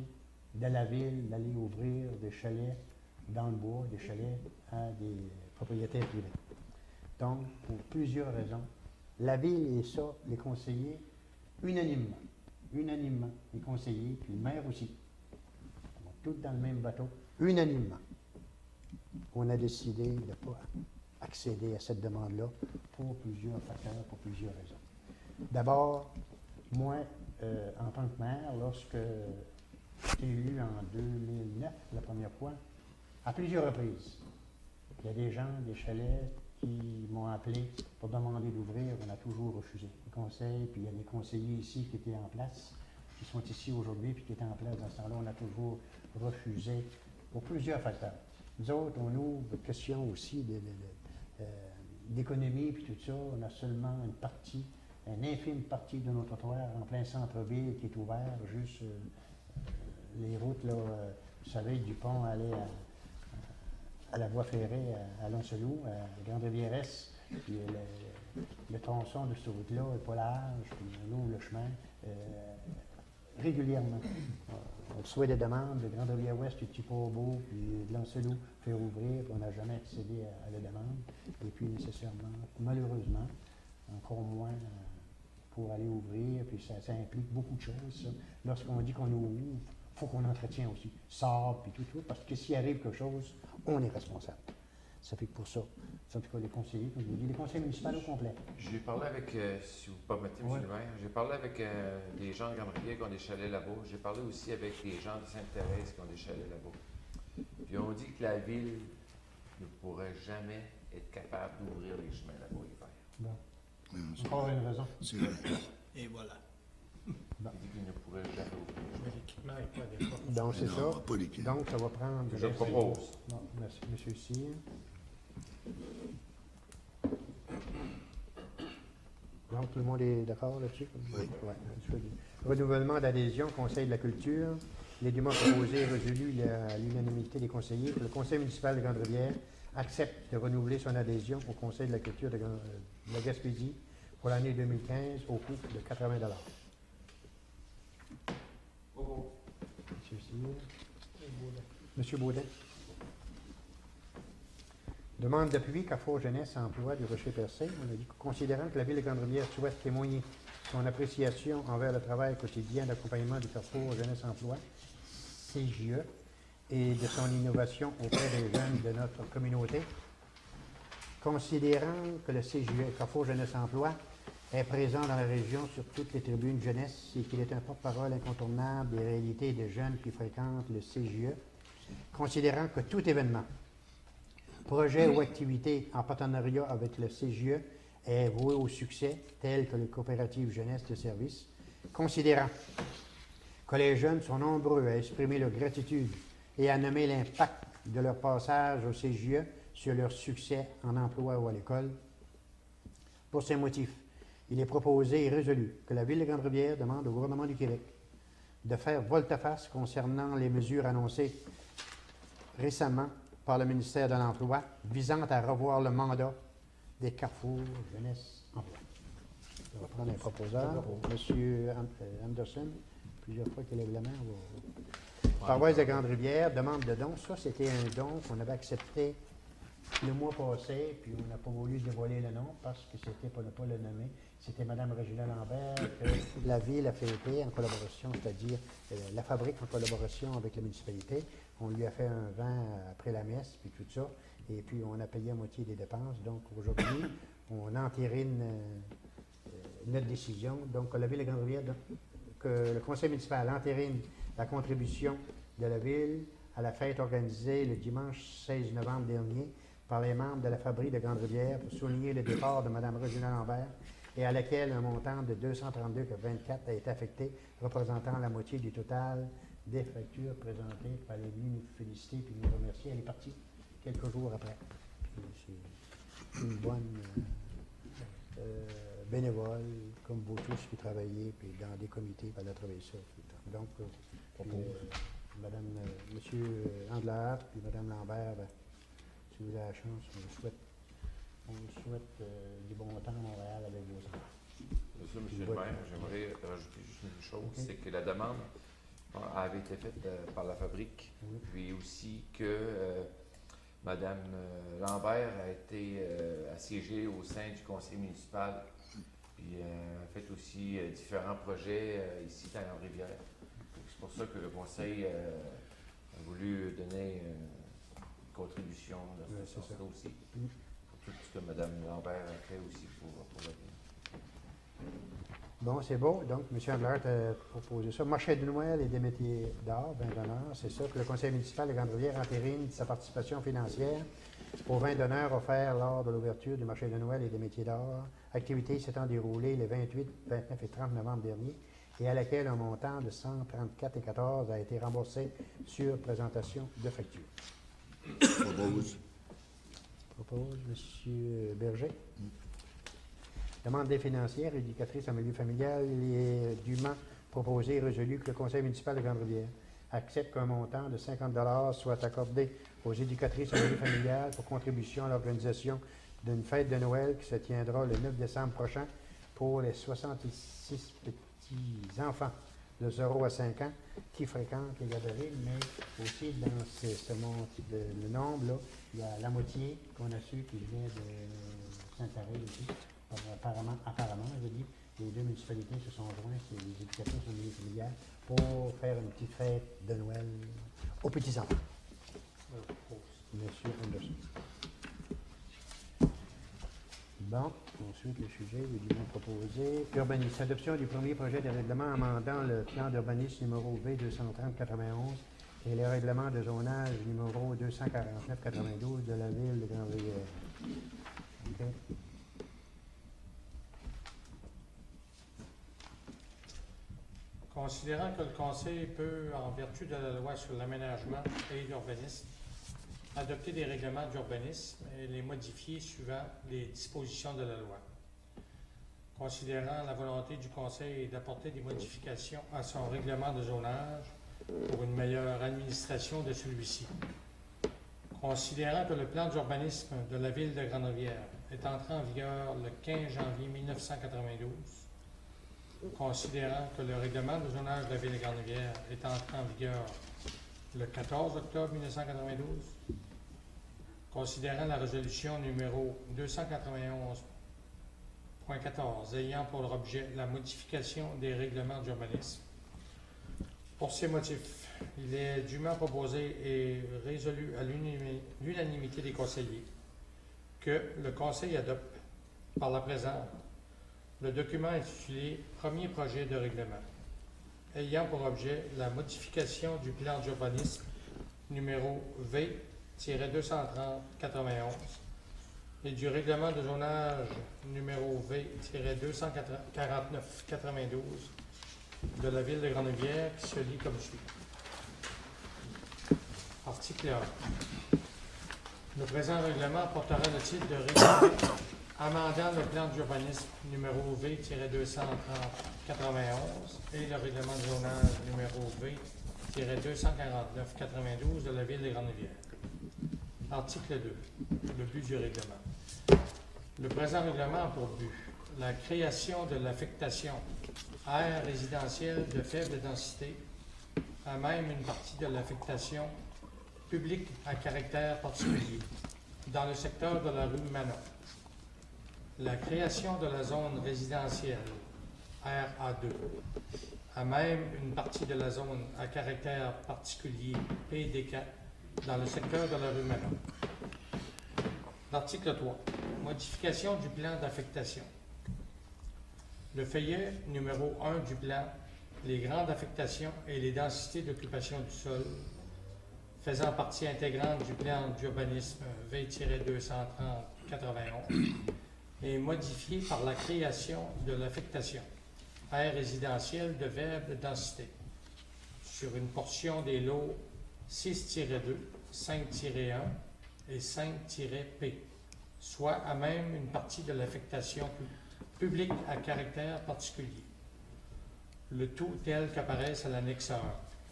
de la ville d'aller ouvrir des chalets dans le bois, des chalets à des propriétaires privés. Donc, pour plusieurs raisons, la ville et ça, les conseillers, unanimement, les conseillers, puis le maire aussi, tous dans le même bateau, unanimement, on a décidé de ne pas accéder à cette demande-là pour plusieurs facteurs, pour plusieurs raisons. D'abord, moi, en tant que maire, lorsque j'ai élu en 2009, la première fois, à plusieurs reprises, il y a des gens, des chalets qui m'ont appelé pour demander d'ouvrir, on a toujours refusé. Les conseils, puis il y a des conseillers ici qui étaient en place, qui sont ici aujourd'hui, puis qui étaient en place dans ce temps-là, on a toujours refusé pour plusieurs facteurs. Nous autres, on ouvre question aussi d'économie, puis tout ça, on a seulement une partie, une infime partie de notre trottoir en plein centre-ville qui est ouvert, juste les routes, là, vous savez, du pont aller à la voie ferrée à Lancelot, à Grande-Rivière-Est, puis le tronçon de cette route-là n'est pas large, puis on ouvre le chemin régulièrement. On reçoit des demandes de Grande-Rivière-Ouest, du Petit-Portbeau, puis de Lancelot, faire ouvrir, puis on n'a jamais accédé à la demande. Et puis, nécessairement, malheureusement, encore moins pour aller ouvrir, puis ça implique beaucoup de choses, ça. Lorsqu'on dit qu'on ouvre, il faut qu'on entretient aussi. Sable, puis tout, parce que s'il arrive quelque chose, on est responsable. Ça fait que pour ça, en tout cas, les conseillers, comme je vous dis, les conseils municipaux au complet. J'ai parlé avec, si vous permettez, M. le maire, j'ai parlé avec des gens de Grande-Rivière qui ont des chalets là-bas. J'ai parlé aussi avec des gens de Sainte-Thérèse qui ont des chalets là-bas. Puis on dit que la ville ne pourrait jamais être capable d'ouvrir les chemins là-bas l'hiver. Bon. Encore une raison. C'est vrai. Et voilà. Il dit qu'il ne pourrait jamais ouvrir. Mais l'équipement n'est pas adéquat. Donc, c'est Non, ça. pas l'équipe. Donc, ça va prendre... Je propose. Non, monsieur Cyr. Donc, tout le monde est d'accord là-dessus? Oui. Ouais. Renouvellement d'adhésion, Conseil de la culture. Les demandes proposées et résolues à l'unanimité des conseillers. Le Conseil municipal de Grande-Rivière accepte de renouveler son adhésion au Conseil de la culture de la Gaspésie pour l'année 2015 au coût de 80 $. Monsieur Cyr. Monsieur Baudin. Demande d'appui Carrefour Jeunesse Emploi du Rocher-Percé. On a dit que, considérant que la Ville de Grande-Rivière souhaite témoigner son appréciation envers le travail quotidien d'accompagnement du Carrefour Jeunesse Emploi, CJE, et de son innovation auprès des jeunes de notre communauté, considérant que le CJE, Carrefour Jeunesse Emploi, est présent dans la région sur toutes les tribunes jeunesse et qu'il est un porte-parole incontournable des réalités des jeunes qui fréquentent le CJE, considérant que tout événement, projet ou activité en partenariat avec le CJE est voué au succès, tel que les coopératives jeunesse de service, considérant que les jeunes sont nombreux à exprimer leur gratitude et à nommer l'impact de leur passage au CJE sur leur succès en emploi ou à l'école. Pour ces motifs, il est proposé et résolu que la Ville de Grande-Rivière demande au gouvernement du Québec de faire volte-face concernant les mesures annoncées récemment par le ministère de l'Emploi visant à revoir le mandat des Carrefour Jeunesse Emploi. On va prendre un proposeur, M. Anderson, plusieurs fois qu'il lève la main. Paroisse de Grande-Rivière, demande de don. Ça, c'était un don qu'on avait accepté le mois passé, puis on n'a pas voulu dévoiler le nom parce que c'était pour ne pas le nommer. C'était Mme Régina Lambert que la Ville a fêté en collaboration, c'est-à-dire la fabrique en collaboration avec la municipalité. On lui a fait un vin après la messe, puis tout ça, et puis on a payé à moitié des dépenses. Donc aujourd'hui, on entérine notre décision. Donc la Ville de Grande-Rivière, que le Conseil municipal entérine la contribution de la Ville à la fête organisée le dimanche 16 novembre dernier par les membres de la Fabrique de Grande-Rivière pour souligner le départ de Mme Régina Lambert et à laquelle un montant de 232,24 a été affecté, représentant la moitié du total des factures présentées. Elle est venue nous féliciter puis nous remercier. Elle est partie quelques jours après. C'est une bonne bénévole, comme vous tous qui travaillez puis dans des comités, elle a travaillé ça tout le temps. Donc, Madame, Monsieur Andler puis Madame Lambert, si vous avez la chance, on vous souhaite du bon temps à Montréal avec vos enfants. Monsieur le maire, j'aimerais rajouter juste une chose, c'est que la demande avait été faite par la fabrique, puis aussi que Mme Lambert a été assiégée au sein du conseil municipal, puis a fait aussi différents projets ici dans la rivière. C'est pour ça que le conseil a voulu donner une contribution dans ce sens-là aussi, pour tout ce que Mme Lambert a fait aussi pour la ville. Bon, c'est beau. Donc, M. Andler a proposé ça. Marché de Noël et des métiers d'art, vin d'honneur, c'est ça que le conseil municipal de Grande-Rivière entérine sa participation financière au vin d'honneur offert lors de l'ouverture du marché de Noël et des métiers d'art, activité s'étant déroulée les 28, 29 et 30 novembre dernier, et à laquelle un montant de 134,14 a été remboursé sur présentation de facture. Propose M. Berger. Demande d'aide financière, éducatrice en milieu familial, il est dûment proposé et résolu que le conseil municipal de Grande-Rivière accepte qu'un montant de 50 $ soit accordé aux éducatrices en milieu familial pour contribution à l'organisation d'une fête de Noël qui se tiendra le 9 décembre prochain pour les 66 petits-enfants de 0 à 5 ans qui fréquentent les garderies, mais aussi dans le nombre, là, il y a la moitié qu'on a su qui vient de Sainte-Marie aussi, apparemment, je dis, les deux municipalités se sont joints, les éducateurs sont des familiales, pour faire une petite fête de Noël aux petits-enfants. Monsieur Anderson. Bon, ensuite le sujet, le document proposé. Urbanisme. Adoption du premier projet de règlement amendant le plan d'urbanisme numéro V230-91 et le règlement de zonage numéro 249-92 de la ville de Grande-Rivière. Okay. Considérant que le Conseil peut, en vertu de la loi sur l'aménagement et l'urbanisme, adopter des règlements d'urbanisme et les modifier suivant les dispositions de la loi. Considérant la volonté du Conseil d'apporter des modifications à son règlement de zonage pour une meilleure administration de celui-ci. Considérant que le plan d'urbanisme de la ville de Grande-Rivière est entré en vigueur le 15 janvier 1992, considérant que le règlement de zonage de la ville de Grande-Rivière est entré en vigueur le 14 octobre 1992, considérant la résolution numéro 291.14 ayant pour objet la modification des règlements d'urbanisme. Pour ces motifs, il est dûment proposé et résolu à l'unanimité des conseillers que le Conseil adopte par la présente le document intitulé « Premier projet de règlement » ayant pour objet la modification du plan d'urbanisme numéro V-230-91 et du règlement de zonage numéro V-249-92 de la ville de Grande-Rivière qui se lit comme suit. Article 1. Le présent règlement portera le titre de règlement amendant le plan d'urbanisme numéro V-230-91 et le règlement de zonage numéro V-249-92 de la ville de Grande-Rivière. Article 2. Le but du règlement. Le présent règlement a pour but la création de l'affectation aire résidentielle de faible densité, à même une partie de l'affectation publique à caractère particulier, dans le secteur de la rue Manon. La création de la zone résidentielle RA2, à même une partie de la zone à caractère particulier PD4, dans le secteur de la rue Manon. L'article 3. Modification du plan d'affectation. Le feuillet numéro 1 du plan, les grandes affectations et les densités d'occupation du sol, faisant partie intégrante du plan d'urbanisme V-230-91, est modifié par la création de l'affectation aire résidentielle de faible densité sur une portion des lots 6-2, 5-1 et 5-P, soit à même une partie de l'affectation publique à caractère particulier. Le tout tel qu'apparaît à l'annexe 1,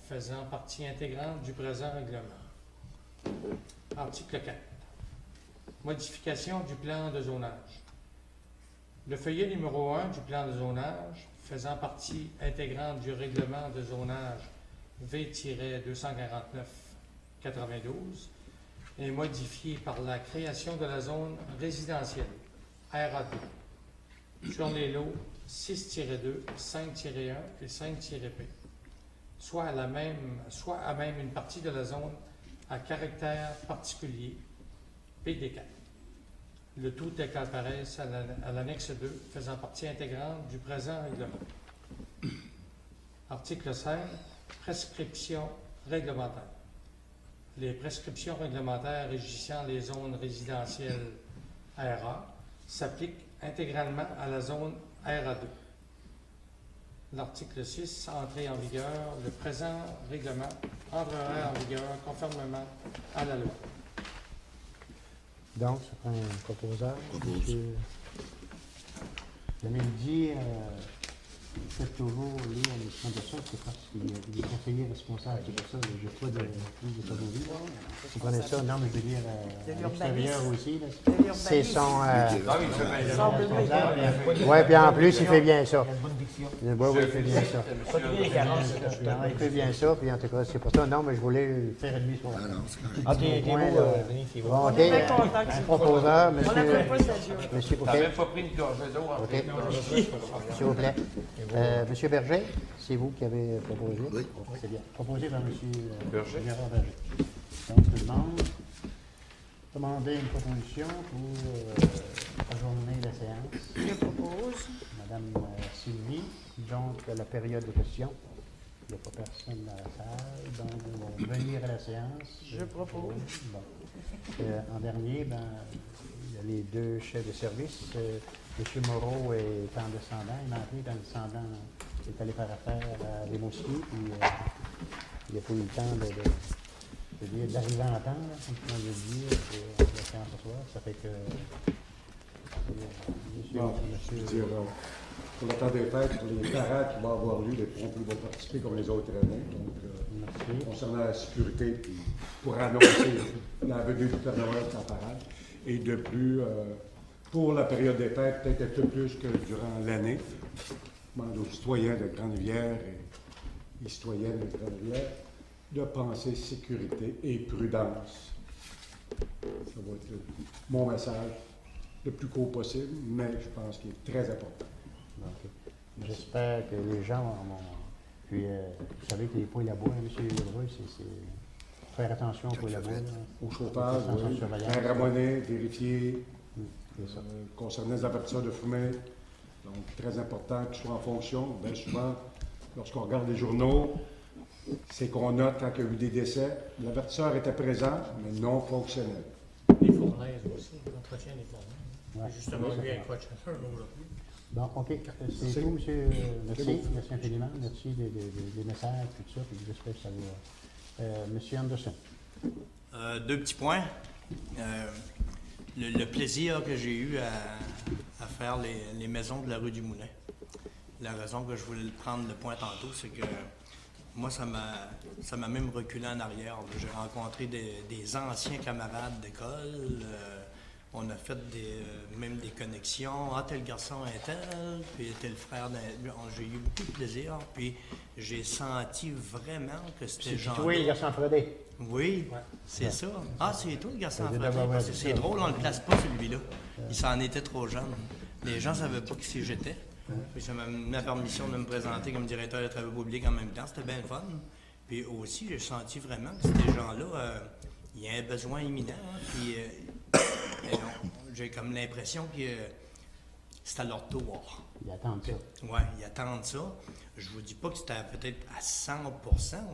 faisant partie intégrante du présent règlement. Article 4. Modification du plan de zonage. Le feuillet numéro 1 du plan de zonage, faisant partie intégrante du règlement de zonage V-249-92, est modifié par la création de la zone résidentielle RA2 sur les lots 6-2, 5-1 et 5-P, soit à même une partie de la zone à caractère particulier PD4. Le tout tel qu'apparaît à l'annexe 2, faisant partie intégrante du présent règlement. Article 5. Prescriptions réglementaires. Les prescriptions réglementaires régissant les zones résidentielles RA s'appliquent intégralement à la zone RA2. L'article 6. Entrée en vigueur. Le présent règlement entrera en vigueur conformément à la loi. Donc, ça prend un proposeur. Propose. Monsieur Lamine dit, cette toujours lire les de ça, c'est parce qu'il est conseiller responsable. C'est pour ça que je n'ai pas de plus de favori. Vous prenez ça, non, mais je veux dire, à l'extérieur aussi. C'est son... Oui, puis en plus, il fait bien ça. Oui, il fait bien ça. Il fait bien ça, puis en tout cas, c'est pour ça. Non, mais je voulais faire une mise sur la Ah, t'es beau, Denis, c'est beau. OK, un proposeur, monsieur T'as même pas pris une gorgée d'eau en fait. s'il vous plaît. Monsieur Berger, c'est vous qui avez proposé? Oui. C'est bien. Proposé par monsieur Berger. Gérard Berger. Donc, je demande demander une proposition pour ajourner la séance. Je propose. Madame Sylvie, donc la période de questions. Il n'y a pas personne dans la salle, donc on va venir à la séance. Je propose. Bon. En dernier, ben, il y a les deux chefs de service. M. Moreau est en descendant, il m'a appelé en descendant, il est allé faire affaire à Rimouski, puis il n'a pas eu le temps d'arriver en temps, là, comme on veut dire, pour la séance ce soir. Ça fait que... Je veux dire, pour le temps des fêtes, pour les parents qui vont avoir lieu, les pompiers vont participer comme les autres années. Donc, concernant la sécurité, puis pour annoncer la venue du Père Noël en parade. Et de plus, pour la période des fêtes, peut-être un peu plus que durant l'année, je demande aux citoyens de Grande-Rivière et citoyennes de Grande-Rivière de penser sécurité et prudence. Ça va être mon message le plus court possible, mais je pense qu'il est très important. Donc, j'espère que les gens vont... Puis, vous savez que les poils à bois, M. Lebrun, c'est faire attention aux poils à bois. Au chauffage, oui. Faire ramonner, vérifier, concernant les avertisseurs de fumée. Donc, très important qu'ils soient en fonction. Bien souvent, lorsqu'on regarde les journaux, c'est qu'on note quand il y a eu des décès, l'avertisseur était présent, mais non fonctionnel. Les fournaises aussi, l'entretien des fournaises. Ouais. Justement, lui, un coach aujourd'hui. Bon, OK. C'est tout, monsieur. Merci. Merci infiniment. Merci des messages, tout ça. Puis j'espère que ça va. Monsieur Anderson. Deux petits points. Le plaisir que j'ai eu à faire les maisons de la rue du Moulin. La raison que je voulais prendre le point tantôt, c'est que moi, ça m'a même reculé en arrière. J'ai rencontré des anciens camarades d'école. On a fait même des connexions. Ah, tel garçon est tel, puis tel frère. J'ai eu beaucoup de plaisir, puis j'ai senti vraiment que c'était genre. C'est toi, le garçon Fredé. Oui, c'est ça. Ah, c'est toi, le garçon Fredé. C'est drôle, on ne le place pas, celui-là. Il s'en était trop jeune. Les gens ne savaient pas qui j'étais. Puis ça m'a donné la permission de me présenter comme directeur de travaux publics en même temps. C'était bien fun. Puis aussi, j'ai senti vraiment que ces gens-là, il y a un besoin imminent. Puis j'ai comme l'impression que c'est à leur tour. Ils attendent ça. Oui, ils attendent ça. Je vous dis pas que c'était peut-être à 100%,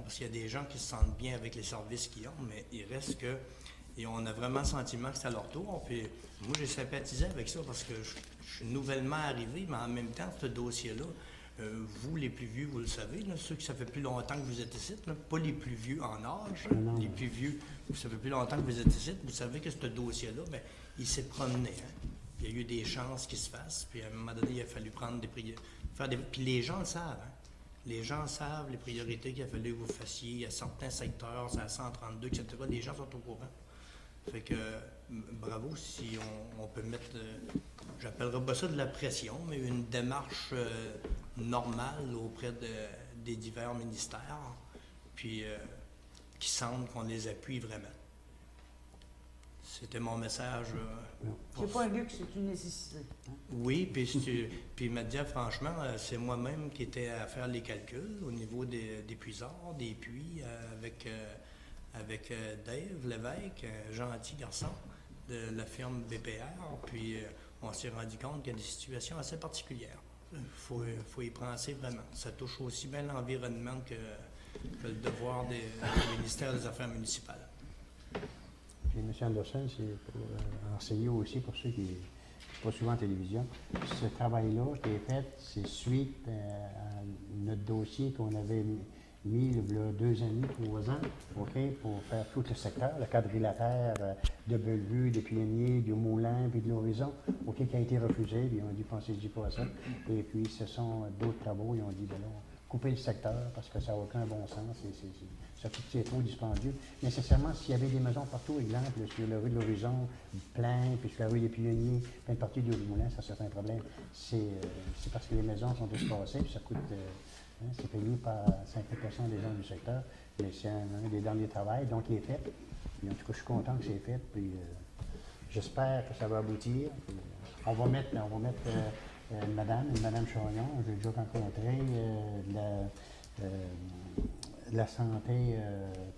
parce qu'il y a des gens qui se sentent bien avec les services qu'ils ont, mais il reste que... Et on a vraiment le sentiment que c'est à leur tour. Puis moi, j'ai sympathisé avec ça parce que je suis nouvellement arrivé, mais en même temps, ce dossier-là, vous, les plus vieux, vous le savez, là, ceux qui ça fait plus longtemps que vous êtes ici, là, pas les plus vieux en âge, les plus vieux, ça fait plus longtemps que vous êtes ici, vous savez que ce dossier-là, bien, il s'est promené. Hein. Il y a eu des chances qu'il se fasse, puis à un moment donné, il a fallu prendre des priorités. Puis les gens le savent. Hein. Les gens savent les priorités qu'il a fallu que vous fassiez. Il y a certains secteurs, c'est à 132, etc. Les gens sont au courant. Fait que, bravo, si on peut mettre, j'appellerais pas ça de la pression, mais une démarche normale auprès des divers ministères, puis qui sentent qu'on les appuie vraiment. C'était mon message. C'est pas un luxe, c'est une nécessité. Hein? Oui, puis me dire franchement, c'est moi-même qui étais à faire les calculs au niveau des puisards, des puits, avec Dave Lévesque, un gentil garçon de la firme BPR, puis on s'est rendu compte qu'il y a des situations assez particulières. Il faut y penser vraiment. Ça touche aussi bien l'environnement que le devoir du ministère des Affaires municipales. Puis M. Anderson, c'est pour enseigner aussi pour ceux qui ne sont pas souvent en télévision. Ce travail-là qui est fait, c'est suite à notre dossier qu'on avait mis il y a 2 ans et demi, 3 ans, OK, pour faire tout le secteur, le quadrilatère de Bellevue, des Pionniers, du Moulin, puis de l'Horizon, OK, qui a été refusé, puis ils ont dit, pensez-y pas à ça. Et puis, ce sont d'autres travaux, ils ont dit, ben là, couper le secteur, parce que ça n'a aucun bon sens, c'est trop dispendieux. Nécessairement, s'il y avait des maisons partout, exemple, sur la rue de l'Horizon, plein, puis sur la rue des Pionniers, plein de parties du Moulin, ça serait un problème. C'est parce que les maisons sont espacées, puis ça coûte... c'est payé par 50% des gens du secteur, mais c'est un des derniers travaux, donc il est fait. Puis, en tout cas, je suis content que c'est fait, puis j'espère que ça va aboutir. Puis, on va mettre Madame Chagnon, j'ai déjà rencontré de la santé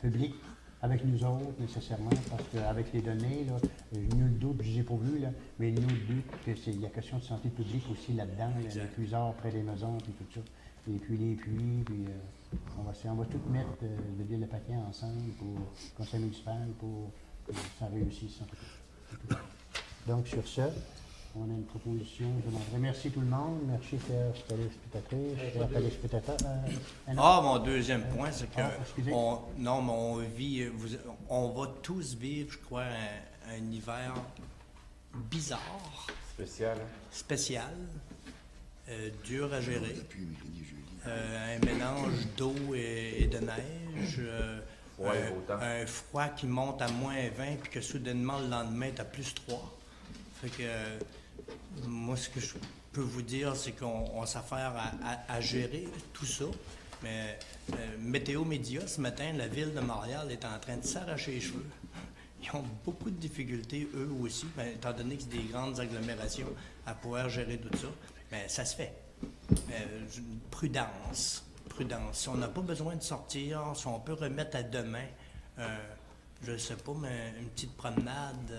publique avec nous autres, nécessairement, parce qu'avec les données, là, nul doute, je ne les ai pas vus, là, mais nul doute qu'il y a question de santé publique aussi là-dedans, les cuisards près des maisons, puis tout ça. Et puis les puits, puis on va tout mettre le ville de paquet ensemble pour le conseil municipal pour que ça réussisse. Donc sur ce, on a une proposition. Je demanderai merci tout le monde, merci chers téléspectatrices, chers téléspectateurs. Mon deuxième point, c'est que on va tous vivre, je crois, un hiver bizarre. Spécial. Dur à gérer. Un mélange d'eau et de neige. Un froid qui monte à -20 puis que soudainement le lendemain, tu as +3. Fait que moi, ce que je peux vous dire, c'est qu'on s'affaire à gérer tout ça. Mais Météo Média, ce matin, la ville de Montréal est en train de s'arracher les cheveux. Ils ont beaucoup de difficultés, eux aussi, étant donné que c'est des grandes agglomérations, à pouvoir gérer tout ça. Mais ça se fait. Prudence. Si on n'a pas besoin de sortir, si on peut remettre à demain, je ne sais pas, mais une petite promenade,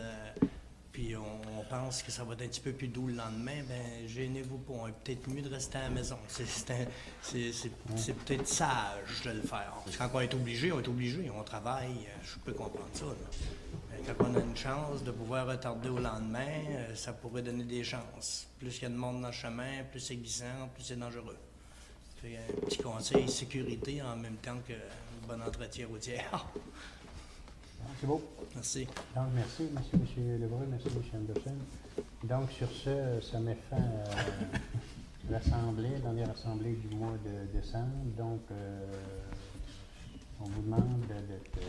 puis on pense que ça va être un petit peu plus doux le lendemain, gênez-vous pas. Peut-être mieux de rester à la maison. C'est peut-être sage de le faire. Parce que quand on est obligé, on travaille, je peux comprendre ça. Quand on a une chance de pouvoir retarder au lendemain, ça pourrait donner des chances. Plus il y a de monde dans le chemin, plus c'est glissant, plus c'est dangereux. Fait un petit conseil sécurité en même temps que bon entretien routier. C'est beau. Merci. Donc, merci M. Lebrun, merci M. Anderson. Donc, sur ce, ça met fin à l'Assemblée, dernière Assemblée du mois de décembre. Donc, on vous demande d'être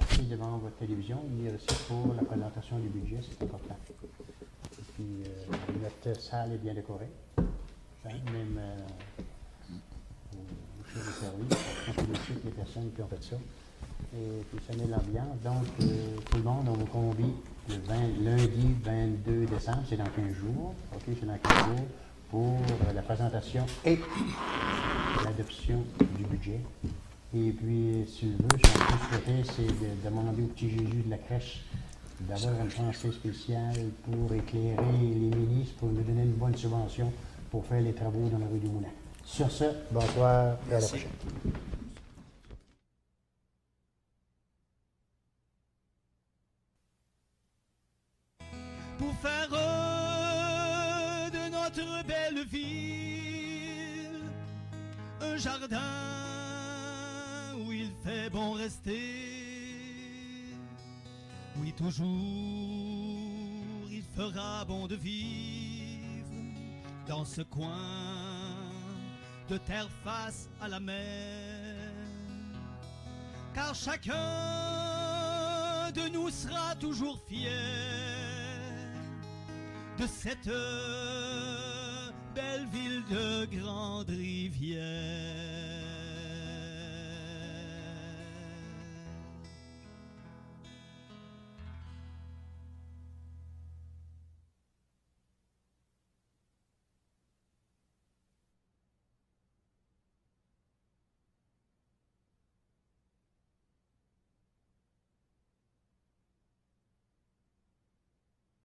assis devant votre télévision, venir ici pour la présentation du budget, c'est important. Et puis, notre salle est bien décorée, même au chef de service. On félicite les personnes qui ont fait ça. Et puis ça met l'ambiance. Donc, tout le monde, on vous convie le lundi 22 décembre, c'est dans 15 jours, OK, c'est dans 15 jours, pour la présentation et l'adoption du budget. Et puis, si tu veux, ce qu'on peut souhaiter, c'est de demander au petit Jésus de la crèche d'avoir une pensée spéciale pour éclairer les ministres, pour nous donner une bonne subvention pour faire les travaux dans la rue du Moulin. Sur ce, bonsoir et à la prochaine. Pour faire de notre belle ville un jardin où il fait bon rester. Oui, toujours il fera bon de vivre dans ce coin de terre face à la mer. Car chacun de nous sera toujours fier de cette belle ville de Grande-Rivière.